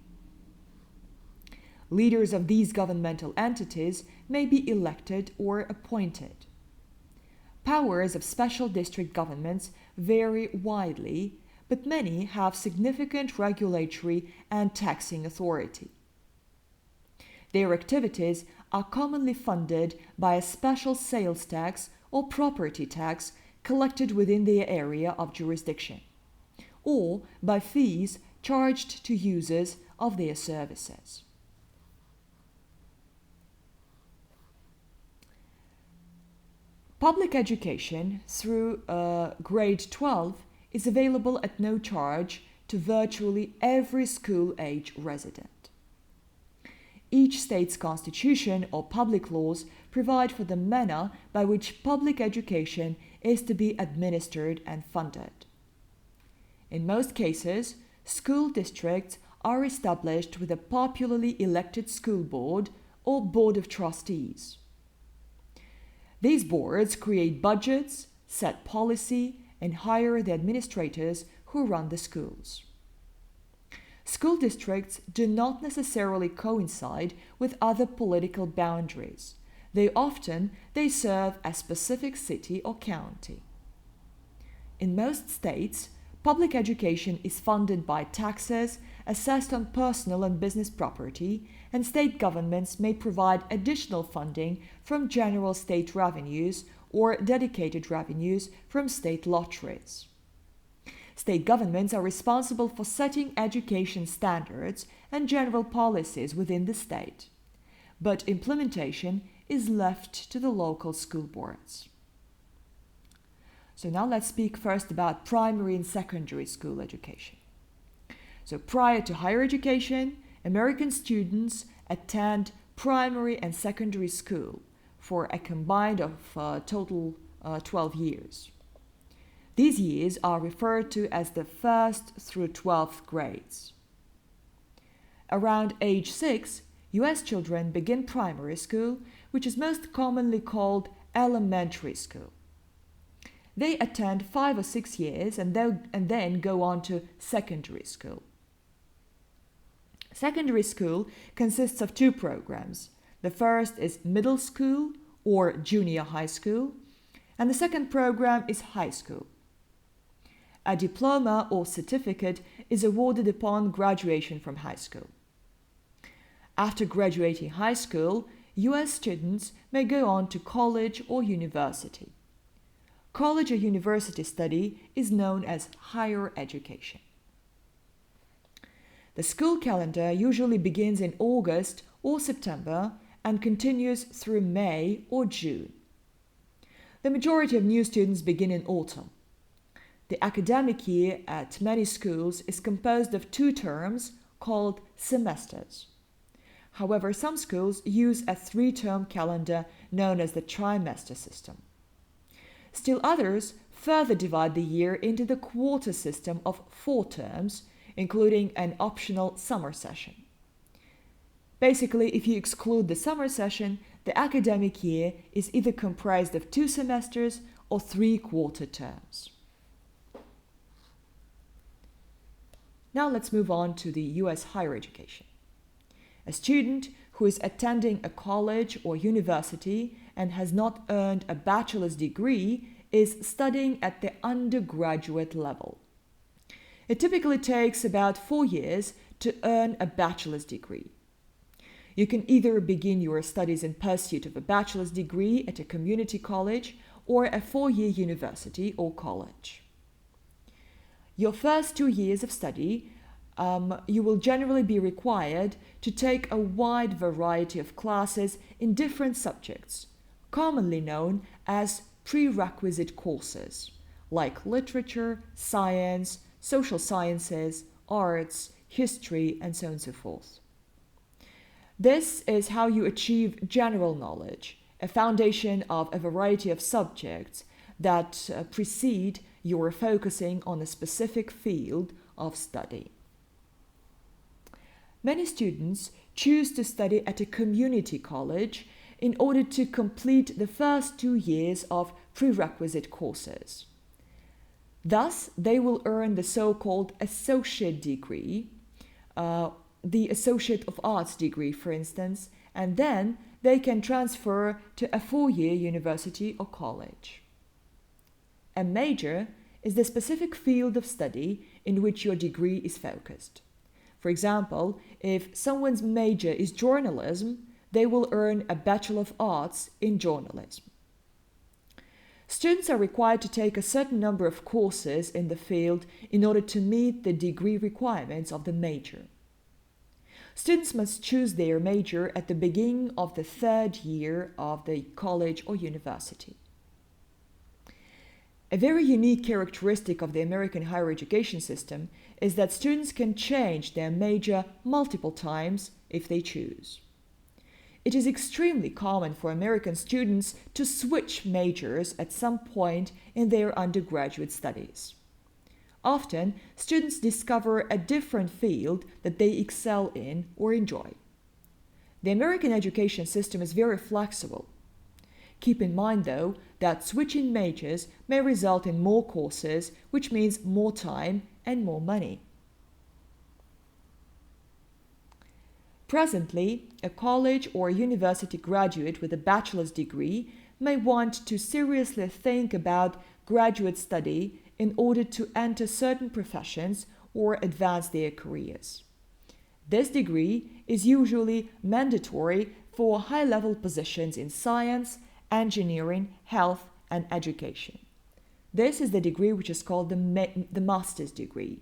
Leaders of these governmental entities may be elected or appointed. Powers of special district governments vary widely, but many have significant regulatory and taxing authority. Their activities are commonly funded by a special sales tax or property tax collected within their area of jurisdiction, or by fees charged to users of their services. Public education through grade 12 is available at no charge to virtually every school-age resident. Each state's constitution or public laws provide for the manner by which public education is to be administered and funded. In most cases, school districts are established with a popularly elected school board or board of trustees. These boards create budgets, set policy, and hire the administrators who run the schools. School districts do not necessarily coincide with other political boundaries. They serve a specific city or county. In most states, public education is funded by taxes assessed on personal and business property, and state governments may provide additional funding from general state revenues or dedicated revenues from state lotteries. State governments are responsible for setting education standards and general policies within the state, but implementation is left to the local school boards. So now let's speak first about primary and secondary school education. So prior to higher education, American students attend primary and secondary school for a combined of total 12 years. These years are referred to as the 1st through 12th grades. Around age 6, US children begin primary school, which is most commonly called elementary school. They attend 5 or 6 years and then go on to secondary school. Secondary school consists of 2 programs. The first is middle school or junior high school, and the second program is high school. A diploma or certificate is awarded upon graduation from high school. After graduating high school, US students may go on to college or university. College or university study is known as higher education. The school calendar usually begins in August or September and continues through May or June. The majority of new students begin in autumn. The academic year at many schools is composed of 2 terms called semesters. However, some schools use a 3-term calendar known as the trimester system. Still others further divide the year into the quarter system of 4 terms, including an optional summer session. Basically, if you exclude the summer session, the academic year is either comprised of 2 semesters or 3 quarter terms. Now let's move on to the US higher education. A student who is attending a college or university and has not earned a bachelor's degree is studying at the undergraduate level. It typically takes about 4 years to earn a bachelor's degree. You can either begin your studies in pursuit of a bachelor's degree at a community college or a 4-year university or college. Your first 2 years of study, you will generally be required to take a wide variety of classes in different subjects, commonly known as prerequisite courses, like literature, science, social sciences, arts, history, and so on and so forth. This is how you achieve general knowledge, a foundation of a variety of subjects that precede your focusing on a specific field of study. Many students choose to study at a community college in order to complete the first 2 years of prerequisite courses. Thus, they will earn the so-called associate degree, the Associate of Arts degree, for instance, and then they can transfer to a 4-year university or college. A major is the specific field of study in which your degree is focused. For example, if someone's major is journalism, they will earn a Bachelor of Arts in journalism. Students are required to take a certain number of courses in the field in order to meet the degree requirements of the major. Students must choose their major at the beginning of the 3rd year of the college or university. A very unique characteristic of the American higher education system is that students can change their major multiple times if they choose. It is extremely common for American students to switch majors at some point in their undergraduate studies. Often, students discover a different field that they excel in or enjoy. The American education system is very flexible. Keep in mind, though, that switching majors may result in more courses, which means more time and more money. Presently, a college or university graduate with a bachelor's degree may want to seriously think about graduate study in order to enter certain professions or advance their careers. This degree is usually mandatory for high-level positions in science, engineering, health, and education. This is the degree which is called the master's degree.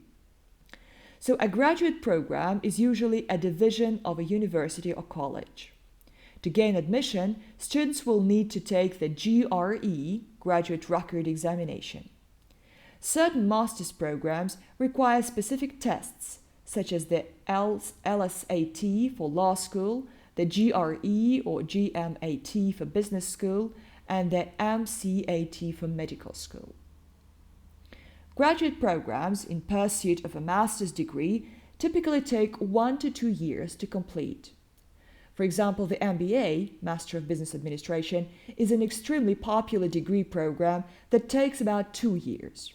So a graduate program is usually a division of a university or college. To gain admission, students will need to take the GRE, Graduate Record Examination. Certain master's programs require specific tests, such as the LSAT for law school, the GRE or GMAT for business school, and the MCAT for medical school. Graduate programs in pursuit of a master's degree typically take 1 to 2 years to complete. For example, the MBA, Master of Business Administration, is an extremely popular degree program that takes about 2 years.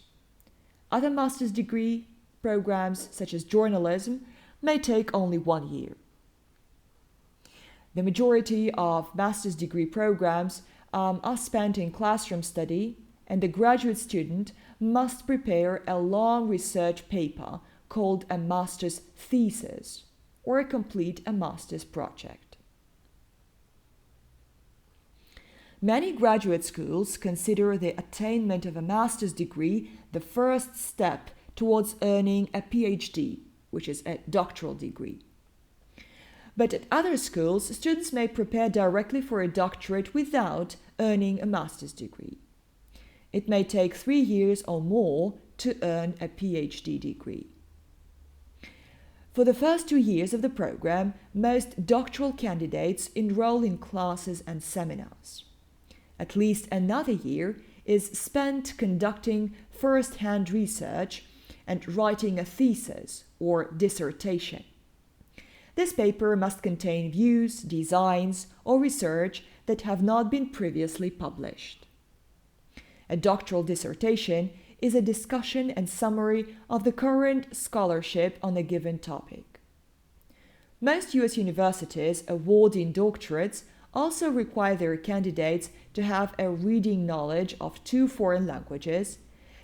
Other master's degree programs, such as journalism, may take only 1 year. The majority of master's degree programs are spent in classroom study, and the graduate student must prepare a long research paper called a master's thesis or complete a master's project. Many graduate schools consider the attainment of a master's degree the first step towards earning a PhD, which is a doctoral degree. But at other schools, students may prepare directly for a doctorate without earning a master's degree. It may take 3 years or more to earn a PhD degree. For the first 2 years of the program, most doctoral candidates enroll in classes and seminars. At least another year is spent conducting first-hand research and writing a thesis or dissertation. This paper must contain views, designs, or research that have not been previously published. A doctoral dissertation is a discussion and summary of the current scholarship on a given topic. Most U.S. universities awarding doctorates also require their candidates to have a reading knowledge of 2 foreign languages,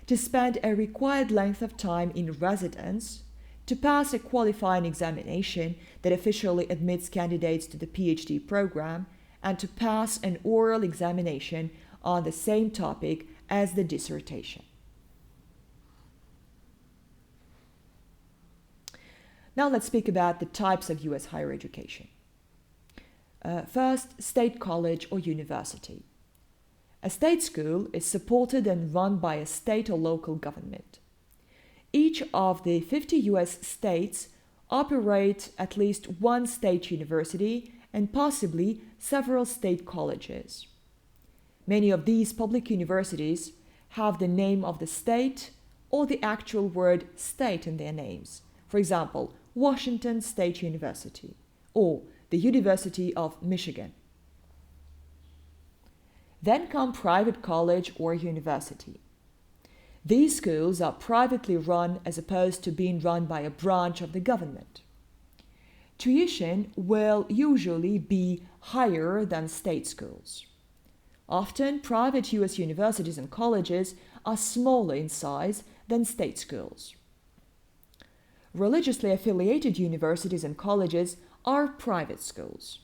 to spend a required length of time in residence, to pass a qualifying examination that officially admits candidates to the PhD program, and to pass an oral examination on the same topic as the dissertation. Now let's speak about the types of U.S. higher education. First, state college or university. A state school is supported and run by a state or local government. Each of the 50 U.S. states operate at least one state university and possibly several state colleges. Many of these public universities have the name of the state or the actual word state in their names. For example, Washington State University or the University of Michigan. Then come private college or university. These schools are privately run as opposed to being run by a branch of the government. Tuition will usually be higher than state schools. Often, private US universities and colleges are smaller in size than state schools. Religiously affiliated universities and colleges are private schools.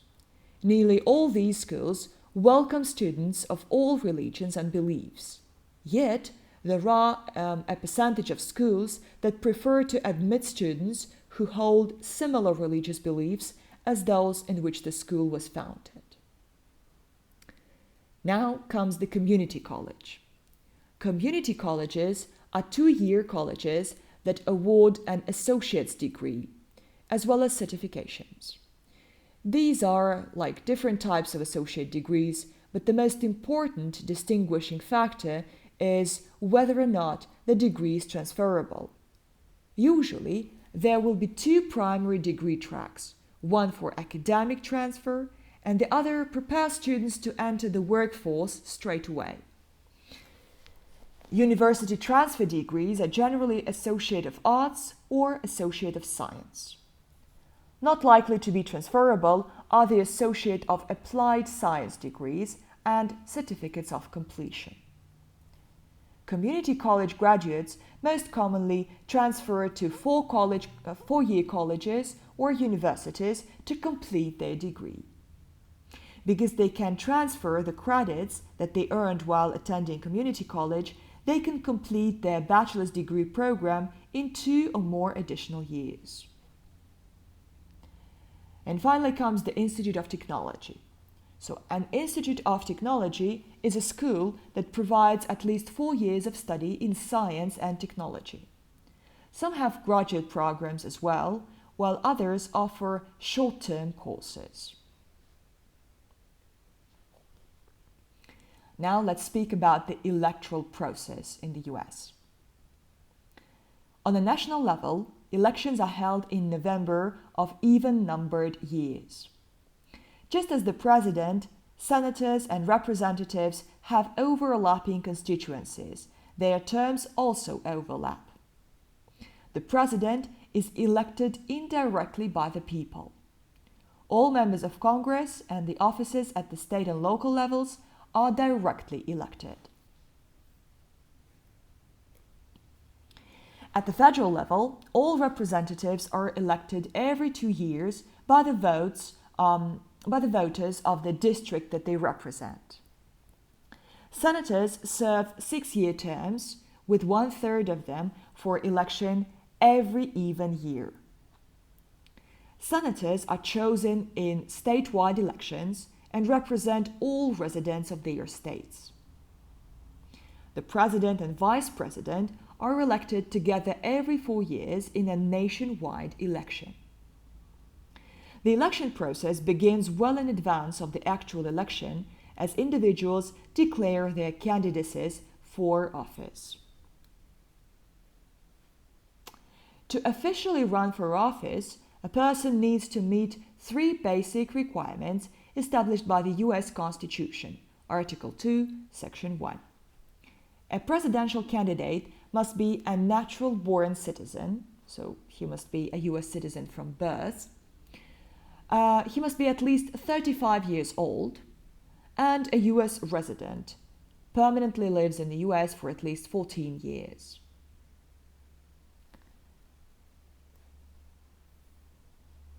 Nearly all these schools welcome students of all religions and beliefs. Yet, there are a percentage of schools that prefer to admit students who hold similar religious beliefs as those in which the school was founded. Now comes the community college. Community colleges are two-year colleges that award an associate's degree, as well as certifications. These are like different types of associate degrees, but the most important distinguishing factor is whether or not the degree is transferable. Usually, there will be two primary degree tracks, one for academic transfer and the other prepares students to enter the workforce straight away. University transfer degrees are generally Associate of Arts or Associate of Science. Not likely to be transferable are the Associate of Applied Science degrees and Certificates of Completion. Community college graduates most commonly transfer to four-year colleges or universities to complete their degree. Because they can transfer the credits that they earned while attending community college, they can complete their bachelor's degree program in 2 or more additional years. And finally comes the Institute of Technology. So an Institute of Technology is a school that provides at least 4 years of study in science and technology. Some have graduate programs as well, while others offer short-term courses. Now let's speak about the electoral process in the US. On a national level, elections are held in November of even-numbered years. Just as the president, senators, and representatives have overlapping constituencies, their terms also overlap. The president is elected indirectly by the people. All members of Congress and the offices at the state and local levels are directly elected. At the federal level, all representatives are elected every 2 years by the voters of the district that they represent. Senators serve 6-year terms, with 1/3 of them for election every even year. Senators are chosen in statewide elections and represent all residents of their states. The president and vice president are elected together every 4 years in a nationwide election. The election process begins well in advance of the actual election, as individuals declare their candidacies for office. To officially run for office, a person needs to meet 3 basic requirements established by the US Constitution, Article 2, Section 1. A presidential candidate must be a natural-born citizen, so he must be a US citizen from birth. He must be at least 35 years old and a US resident, permanently lives in the US for at least 14 years.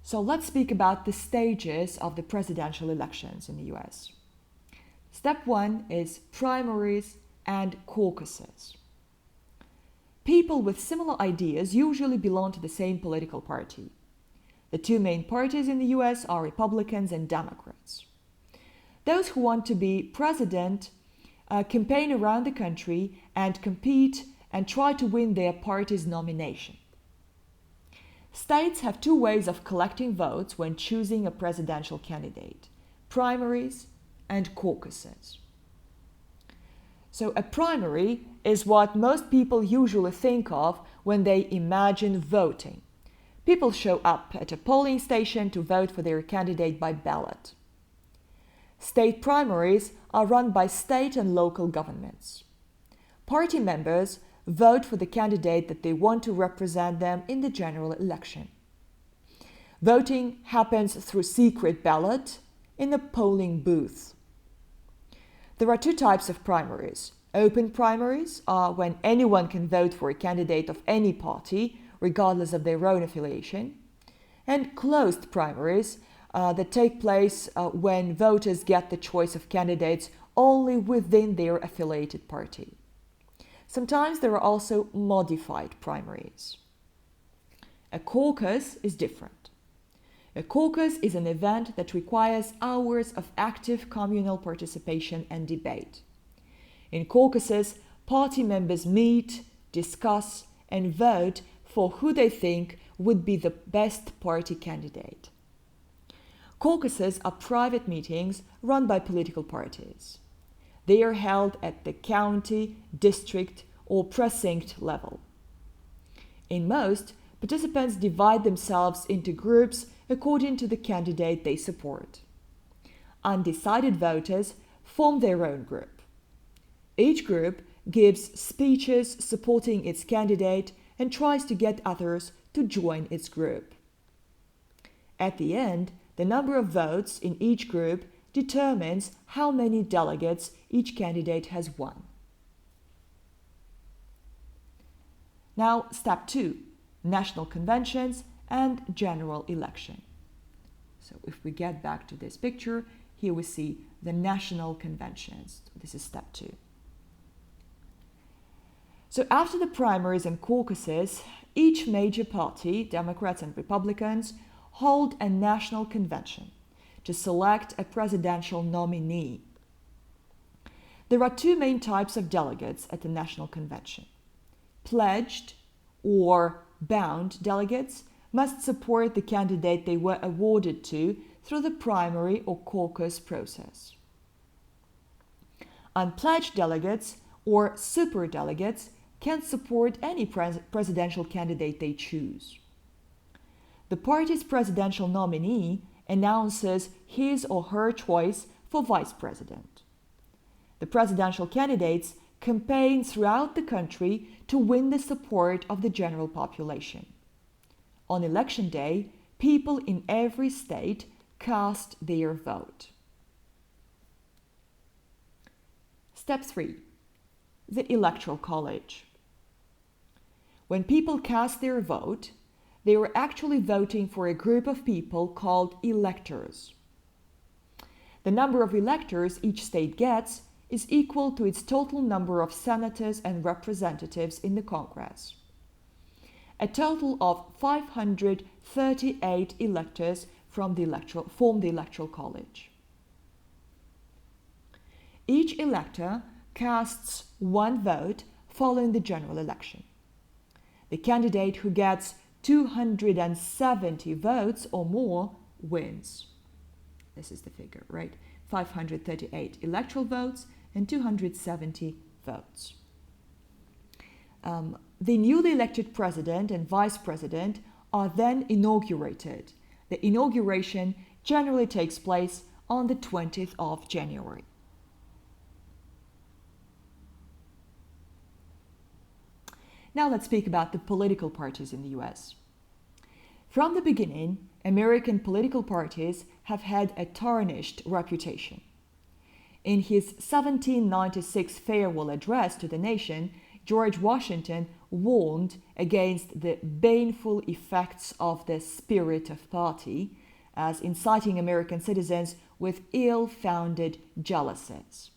So let's speak about the stages of the presidential elections in the US. Step 1 is primaries and caucuses. People with similar ideas usually belong to the same political party. The 2 main parties in the US are Republicans and Democrats. Those who want to be president campaign around the country and compete and try to win their party's nomination. States have 2 ways of collecting votes when choosing a presidential candidate: primaries and caucuses. So a primary is what most people usually think of when they imagine voting. People show up at a polling station to vote for their candidate by ballot. State primaries are run by state and local governments. Party members vote for the candidate that they want to represent them in the general election. Voting happens through secret ballot in a polling booth. There are two types of primaries. Open primaries are when anyone can vote for a candidate of any party, regardless of their own affiliation. And closed primaries that take place when voters get the choice of candidates only within their affiliated party. Sometimes there are also modified primaries. A caucus is different. A caucus is an event that requires hours of active communal participation and debate. In caucuses, party members meet, discuss, and vote for who they think would be the best party candidate. Caucuses are private meetings run by political parties. They are held at the county, district, or precinct level. In most, participants divide themselves into groups according to the candidate they support. Undecided voters form their own group. Each group gives speeches supporting its candidate and tries to get others to join its group. At the end, the number of votes in each group determines how many delegates each candidate has won. Now, step 2, national conventions and general election. So if we get back to this picture, here we see the national conventions. This is step 2. So after the primaries and caucuses, each major party, Democrats and Republicans, hold a national convention to select a presidential nominee. There are two main types of delegates at the national convention. Pledged or bound delegates must support the candidate they were awarded to through the primary or caucus process. Unpledged delegates or superdelegates can support any presidential candidate they choose. The party's presidential nominee announces his or her choice for vice president. The presidential candidates campaign throughout the country to win the support of the general population. On election day, people in every state cast their vote. Step 3. The Electoral College. When people cast their vote, they were actually voting for a group of people called electors. The number of electors each state gets is equal to its total number of senators and representatives in the Congress. A total of 538 electors form the Electoral College. Each elector casts one vote following the general election. The candidate who gets 270 votes or more wins. This is the figure, right? 538 electoral votes and 270 votes. The newly elected president and vice president are then inaugurated. The inauguration generally takes place on the 20th of January. Now let's speak about the political parties in the US. From the beginning, American political parties have had a tarnished reputation. In his 1796 farewell address to the nation, George Washington warned against the baneful effects of the spirit of party as inciting American citizens with ill-founded jealousies.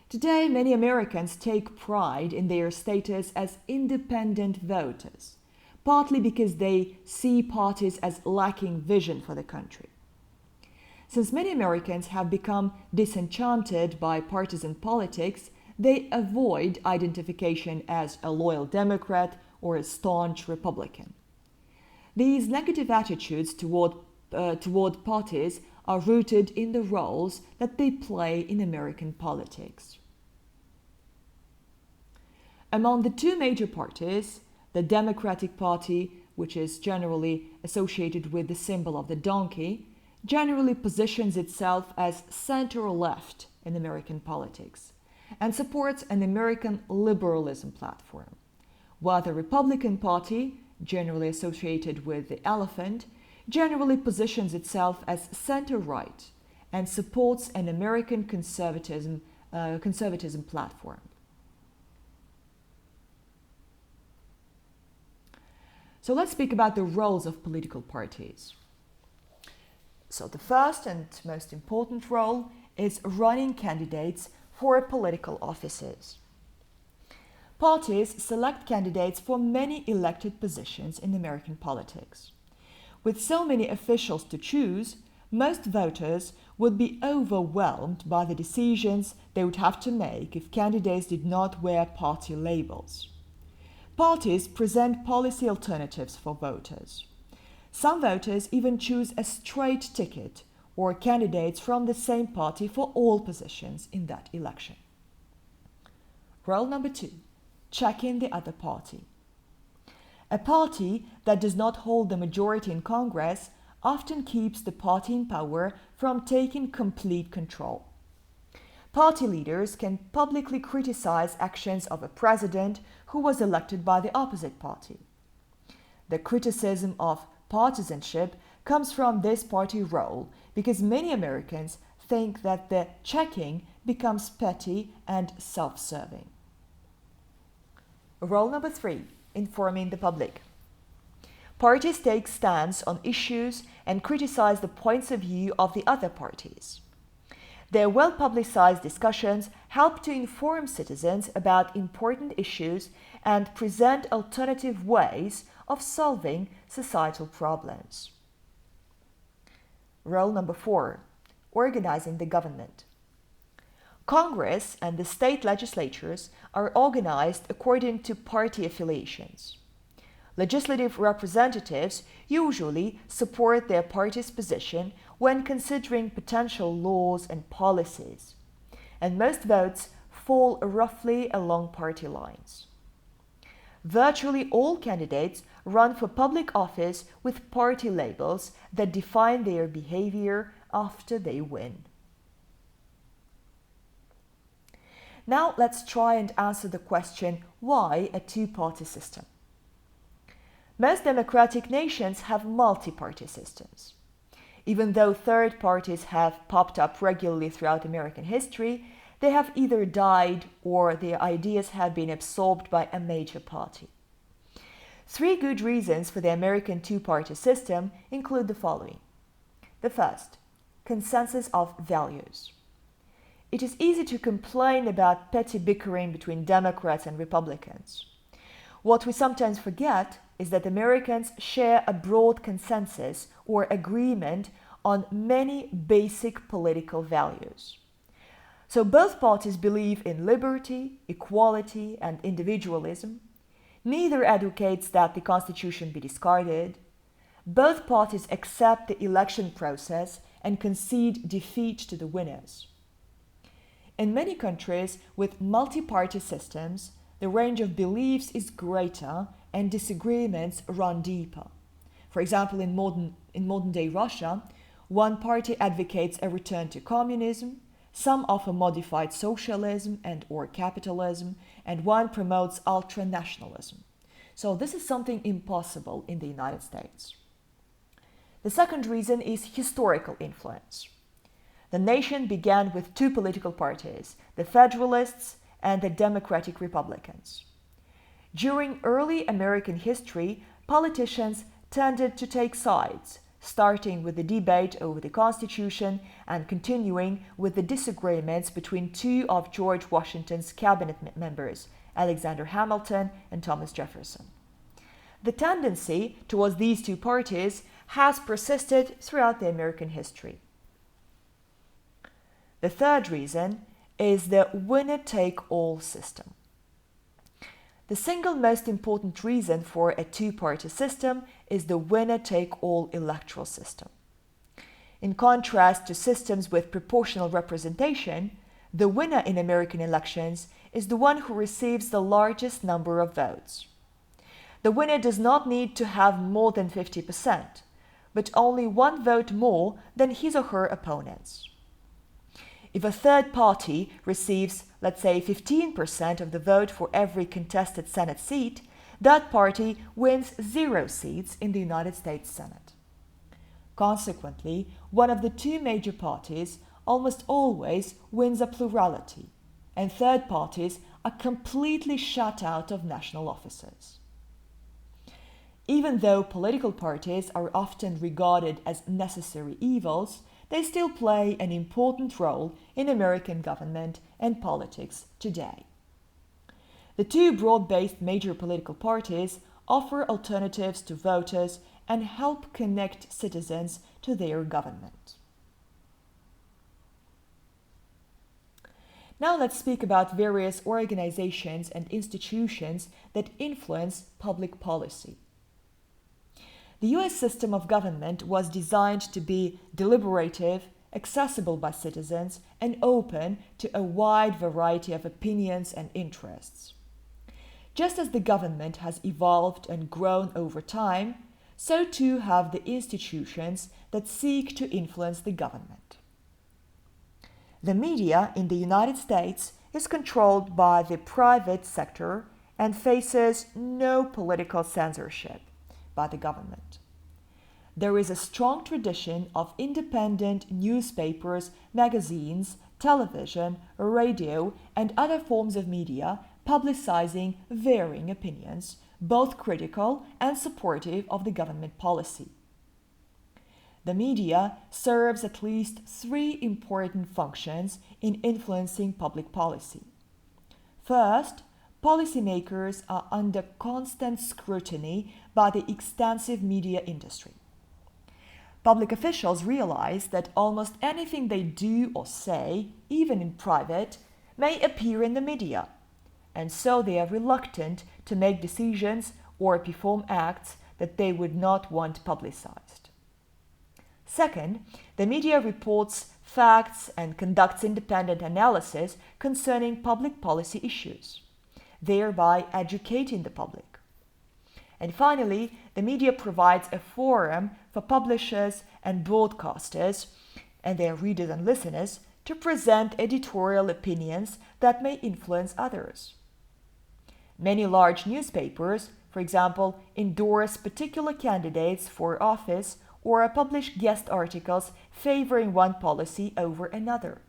Today, many Americans take pride in their status as independent voters, partly because they see parties as lacking vision for the country. Since many Americans have become disenchanted by partisan politics, they avoid identification as a loyal Democrat or a staunch Republican. These negative attitudes toward parties are rooted in the roles that they play in American politics. Among the two major parties, the Democratic Party, which is generally associated with the symbol of the donkey, generally positions itself as center-left in American politics, and supports an American liberalism platform, while the Republican Party, generally associated with the elephant, generally positions itself as center-right and supports an American conservatism platform. So let's speak about the roles of political parties. So the first and most important role is running candidates for political offices. Parties select candidates for many elected positions in American politics. With so many officials to choose, most voters would be overwhelmed by the decisions they would have to make if candidates did not wear party labels. Parties present policy alternatives for voters. Some voters even choose a straight ticket or candidates from the same party for all positions in that election. Role number 2, checking the other party. A party that does not hold the majority in Congress often keeps the party in power from taking complete control. Party leaders can publicly criticize actions of a president who was elected by the opposite party. The criticism of partisanship comes from this party role because many Americans think that the checking becomes petty and self-serving. Role number 3, informing the public. Parties take stands on issues and criticize the points of view of the other parties. Their well-publicized discussions help to inform citizens about important issues and present alternative ways of solving societal problems. Role number 4, organizing the government. Congress and the state legislatures are organized according to party affiliations. Legislative representatives usually support their party's position when considering potential laws and policies, and most votes fall roughly along party lines. Virtually all candidates run for public office with party labels that define their behavior after they win. Now let's try and answer the question, why a two-party system? Most democratic nations have multi-party systems. Even though third parties have popped up regularly throughout American history, they have either died or their ideas have been absorbed by a major party. 3 good reasons for the American two-party system include the following. The first, consensus of values. It is easy to complain about petty bickering between Democrats and Republicans. What we sometimes forget is that Americans share a broad consensus or agreement on many basic political values. So both parties believe in liberty, equality, and individualism. Neither advocates that the Constitution be discarded. Both parties accept the election process and concede defeat to the winners. In many countries with multi-party systems, the range of beliefs is greater and disagreements run deeper. For example, in modern-day Russia, one party advocates a return to communism, some offer modified socialism and/or capitalism, and one promotes ultranationalism. So this is something impossible in the United States. The second reason is historical influence. The nation began with 2 political parties, the Federalists and the Democratic Republicans. During early American history, politicians tended to take sides, starting with the debate over the Constitution and continuing with the disagreements between 2 of George Washington's cabinet members, Alexander Hamilton and Thomas Jefferson. The tendency towards these 2 parties has persisted throughout the American history. The third reason is the winner-take-all system. The single most important reason for a two-party system is the winner-take-all electoral system. In contrast to systems with proportional representation, the winner in American elections is the one who receives the largest number of votes. The winner does not need to have more than 50%, but only 1 vote more than his or her opponents. If a third party receives, let's say, 15% of the vote for every contested Senate seat, that party wins 0 seats in the United States Senate. Consequently, one of the two major parties almost always wins a plurality, and third parties are completely shut out of national offices. Even though political parties are often regarded as necessary evils, they still play an important role in American government and politics today. The two broad-based major political parties offer alternatives to voters and help connect citizens to their government. Now let's speak about various organizations and institutions that influence public policy. The US system of government was designed to be deliberative, accessible by citizens, and open to a wide variety of opinions and interests. Just as the government has evolved and grown over time, so too have the institutions that seek to influence the government. The media in the United States is controlled by the private sector and faces no political censorship by the government. There is a strong tradition of independent newspapers, magazines, television, radio, and other forms of media publicizing varying opinions, both critical and supportive of the government policy. The media serves at least 3 important functions in influencing public policy. First, policymakers are under constant scrutiny by the extensive media industry. Public officials realize that almost anything they do or say, even in private, may appear in the media, and so they are reluctant to make decisions or perform acts that they would not want publicized. Second, the media reports facts and conducts independent analysis concerning public policy issues, thereby educating the public. And finally, the media provides a forum for publishers and broadcasters and their readers and listeners to present editorial opinions that may influence others. Many large newspapers, for example, endorse particular candidates for office or publish guest articles favoring one policy over another.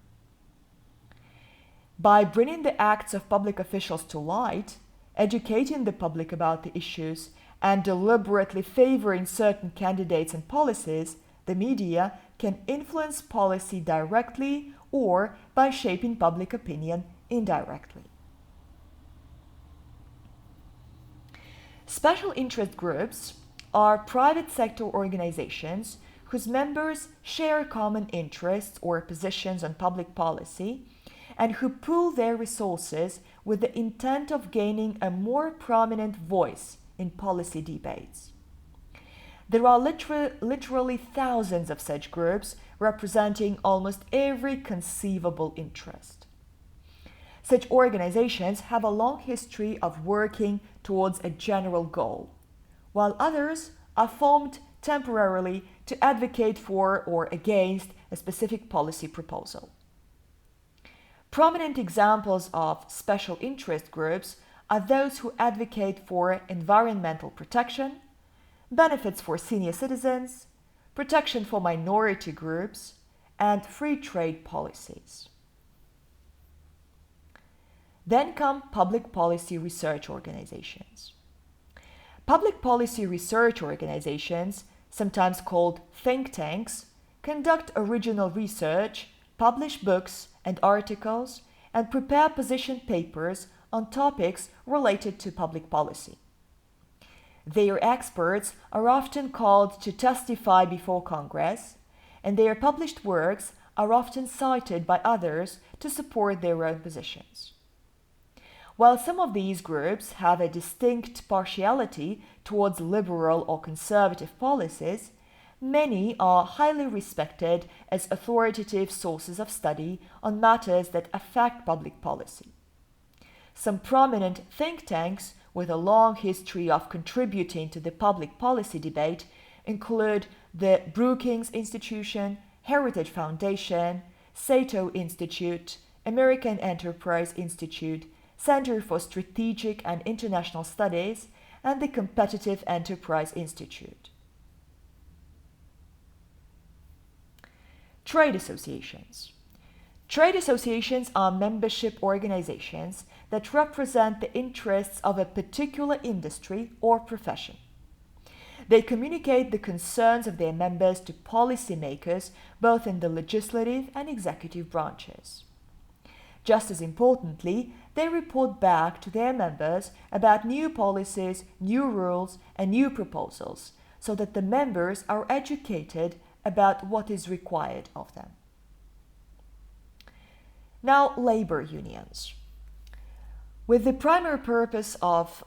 By bringing the acts of public officials to light, educating the public about the issues, and deliberately favoring certain candidates and policies, the media can influence policy directly or by shaping public opinion indirectly. Special interest groups are private sector organizations whose members share common interests or positions on public policy and who pool their resources with the intent of gaining a more prominent voice in policy debates. There are literally thousands of such groups representing almost every conceivable interest. Such organizations have a long history of working towards a general goal, while others are formed temporarily to advocate for or against a specific policy proposal. Prominent examples of special interest groups are those who advocate for environmental protection, benefits for senior citizens, protection for minority groups, and free trade policies. Then come public policy research organizations. Public policy research organizations, sometimes called think tanks, conduct original research, publish books and articles, and prepare position papers on topics related to public policy. Their experts are often called to testify before Congress, and their published works are often cited by others to support their own positions. While some of these groups have a distinct partiality towards liberal or conservative policies, many are highly respected as authoritative sources of study on matters that affect public policy. Some prominent think tanks with a long history of contributing to the public policy debate include the Brookings Institution, Heritage Foundation, Sato Institute, American Enterprise Institute, Center for Strategic and International Studies, and the Competitive Enterprise Institute. Trade associations. Trade associations are membership organizations that represent the interests of a particular industry or profession. They communicate the concerns of their members to policymakers both in the legislative and executive branches. Just as importantly, they report back to their members about new policies, new rules, and new proposals, so that the members are educated about what is required of them. Now, labor unions. While the primary purpose of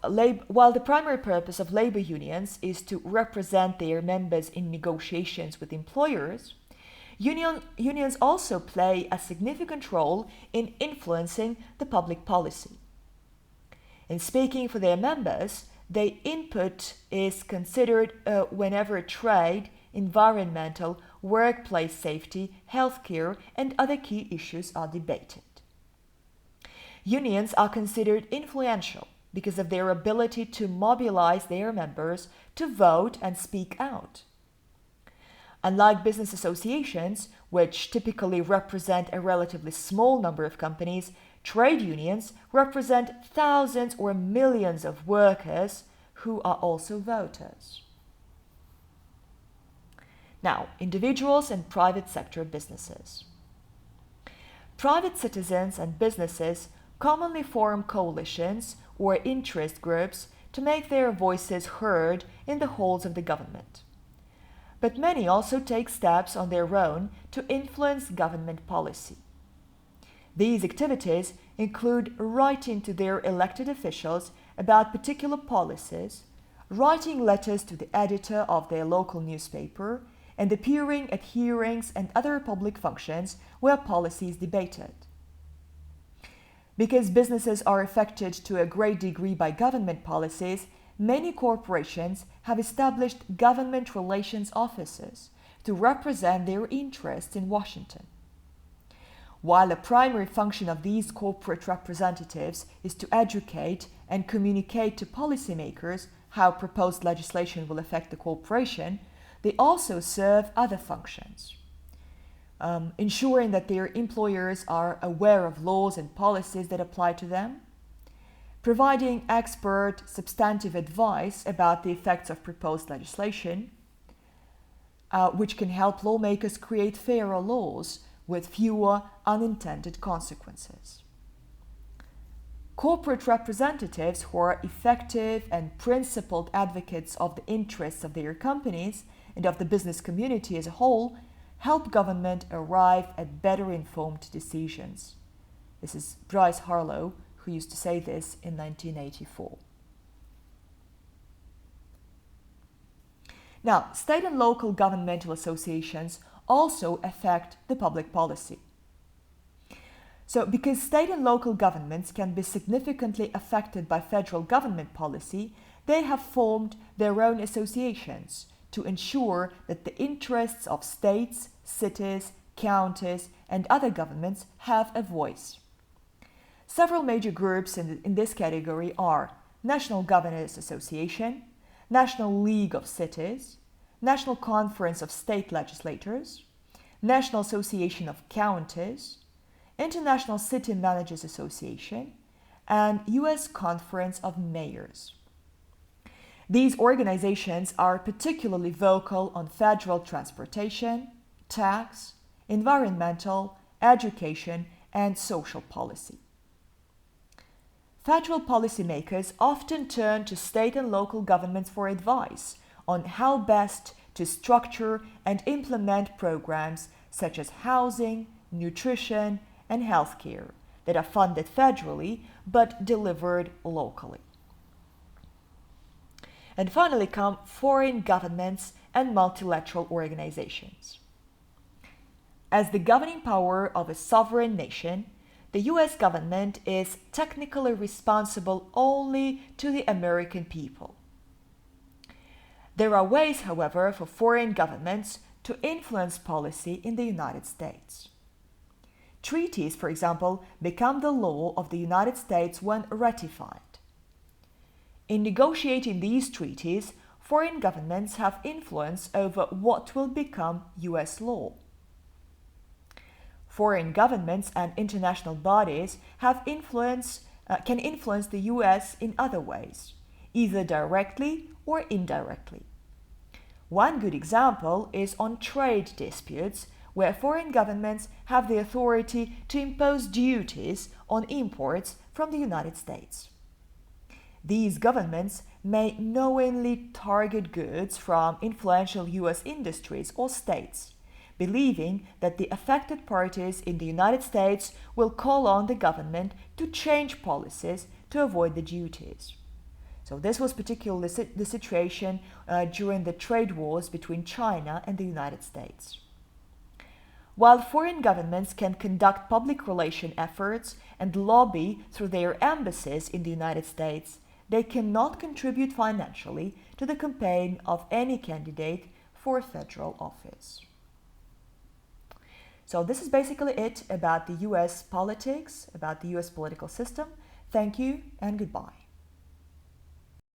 labor unions is to represent their members in negotiations with employers, unions also play a significant role in influencing the public policy. In speaking for their members, their input is considered whenever trade, environmental, workplace safety, healthcare, and other key issues are debated. Unions are considered influential because of their ability to mobilize their members to vote and speak out. Unlike business associations, which typically represent a relatively small number of companies, trade unions represent thousands or millions of workers who are also voters. Now, individuals and private sector businesses. Private citizens and businesses commonly form coalitions or interest groups to make their voices heard in the halls of the government. But many also take steps on their own to influence government policy. These activities include writing to their elected officials about particular policies, writing letters to the editor of their local newspaper, and appearing at hearings and other public functions where policy is debated. Because businesses are affected to a great degree by government policies, many corporations have established government relations offices to represent their interests in Washington. While a primary function of these corporate representatives is to educate and communicate to policymakers how proposed legislation will affect the corporation, they also serve other functions. Ensuring that their employers are aware of laws and policies that apply to them, providing expert, substantive advice about the effects of proposed legislation, which can help lawmakers create fairer laws with fewer unintended consequences. Corporate representatives who are effective and principled advocates of the interests of their companies and of the business community as a whole help government arrive at better informed decisions. This is Bryce Harlow, who used to say this in 1984. Now, state and local governmental associations also affect the public policy. So, because state and local governments can be significantly affected by federal government policy, they have formed their own associations to ensure that the interests of states, cities, counties, and other governments have a voice. Several major groups in this category are National Governors Association, National League of Cities, National Conference of State Legislators, National Association of Counties, International City Managers Association, and U.S. Conference of Mayors. These organizations are particularly vocal on federal transportation, tax, environmental, education, and social policy. Federal policymakers often turn to state and local governments for advice on how best to structure and implement programs such as housing, nutrition, and healthcare that are funded federally but delivered locally. And finally come foreign governments and multilateral organizations. As the governing power of a sovereign nation, the US government is technically responsible only to the American people. There are ways, however, for foreign governments to influence policy in the United States. Treaties, for example, become the law of the United States when ratified. In negotiating these treaties, foreign governments have influence over what will become US law. Foreign governments and international bodies can influence the US in other ways, either directly or indirectly. One good example is on trade disputes, where foreign governments have the authority to impose duties on imports from the United States. These governments may knowingly target goods from influential US industries or states, believing that the affected parties in the United States will call on the government to change policies to avoid the duties. So this was particularly the situation during the trade wars between China and the United States. While foreign governments can conduct public relation efforts and lobby through their embassies in the United States, they cannot contribute financially to the campaign of any candidate for a federal office. So this is basically it about the US politics, about the US political system. Thank you and goodbye.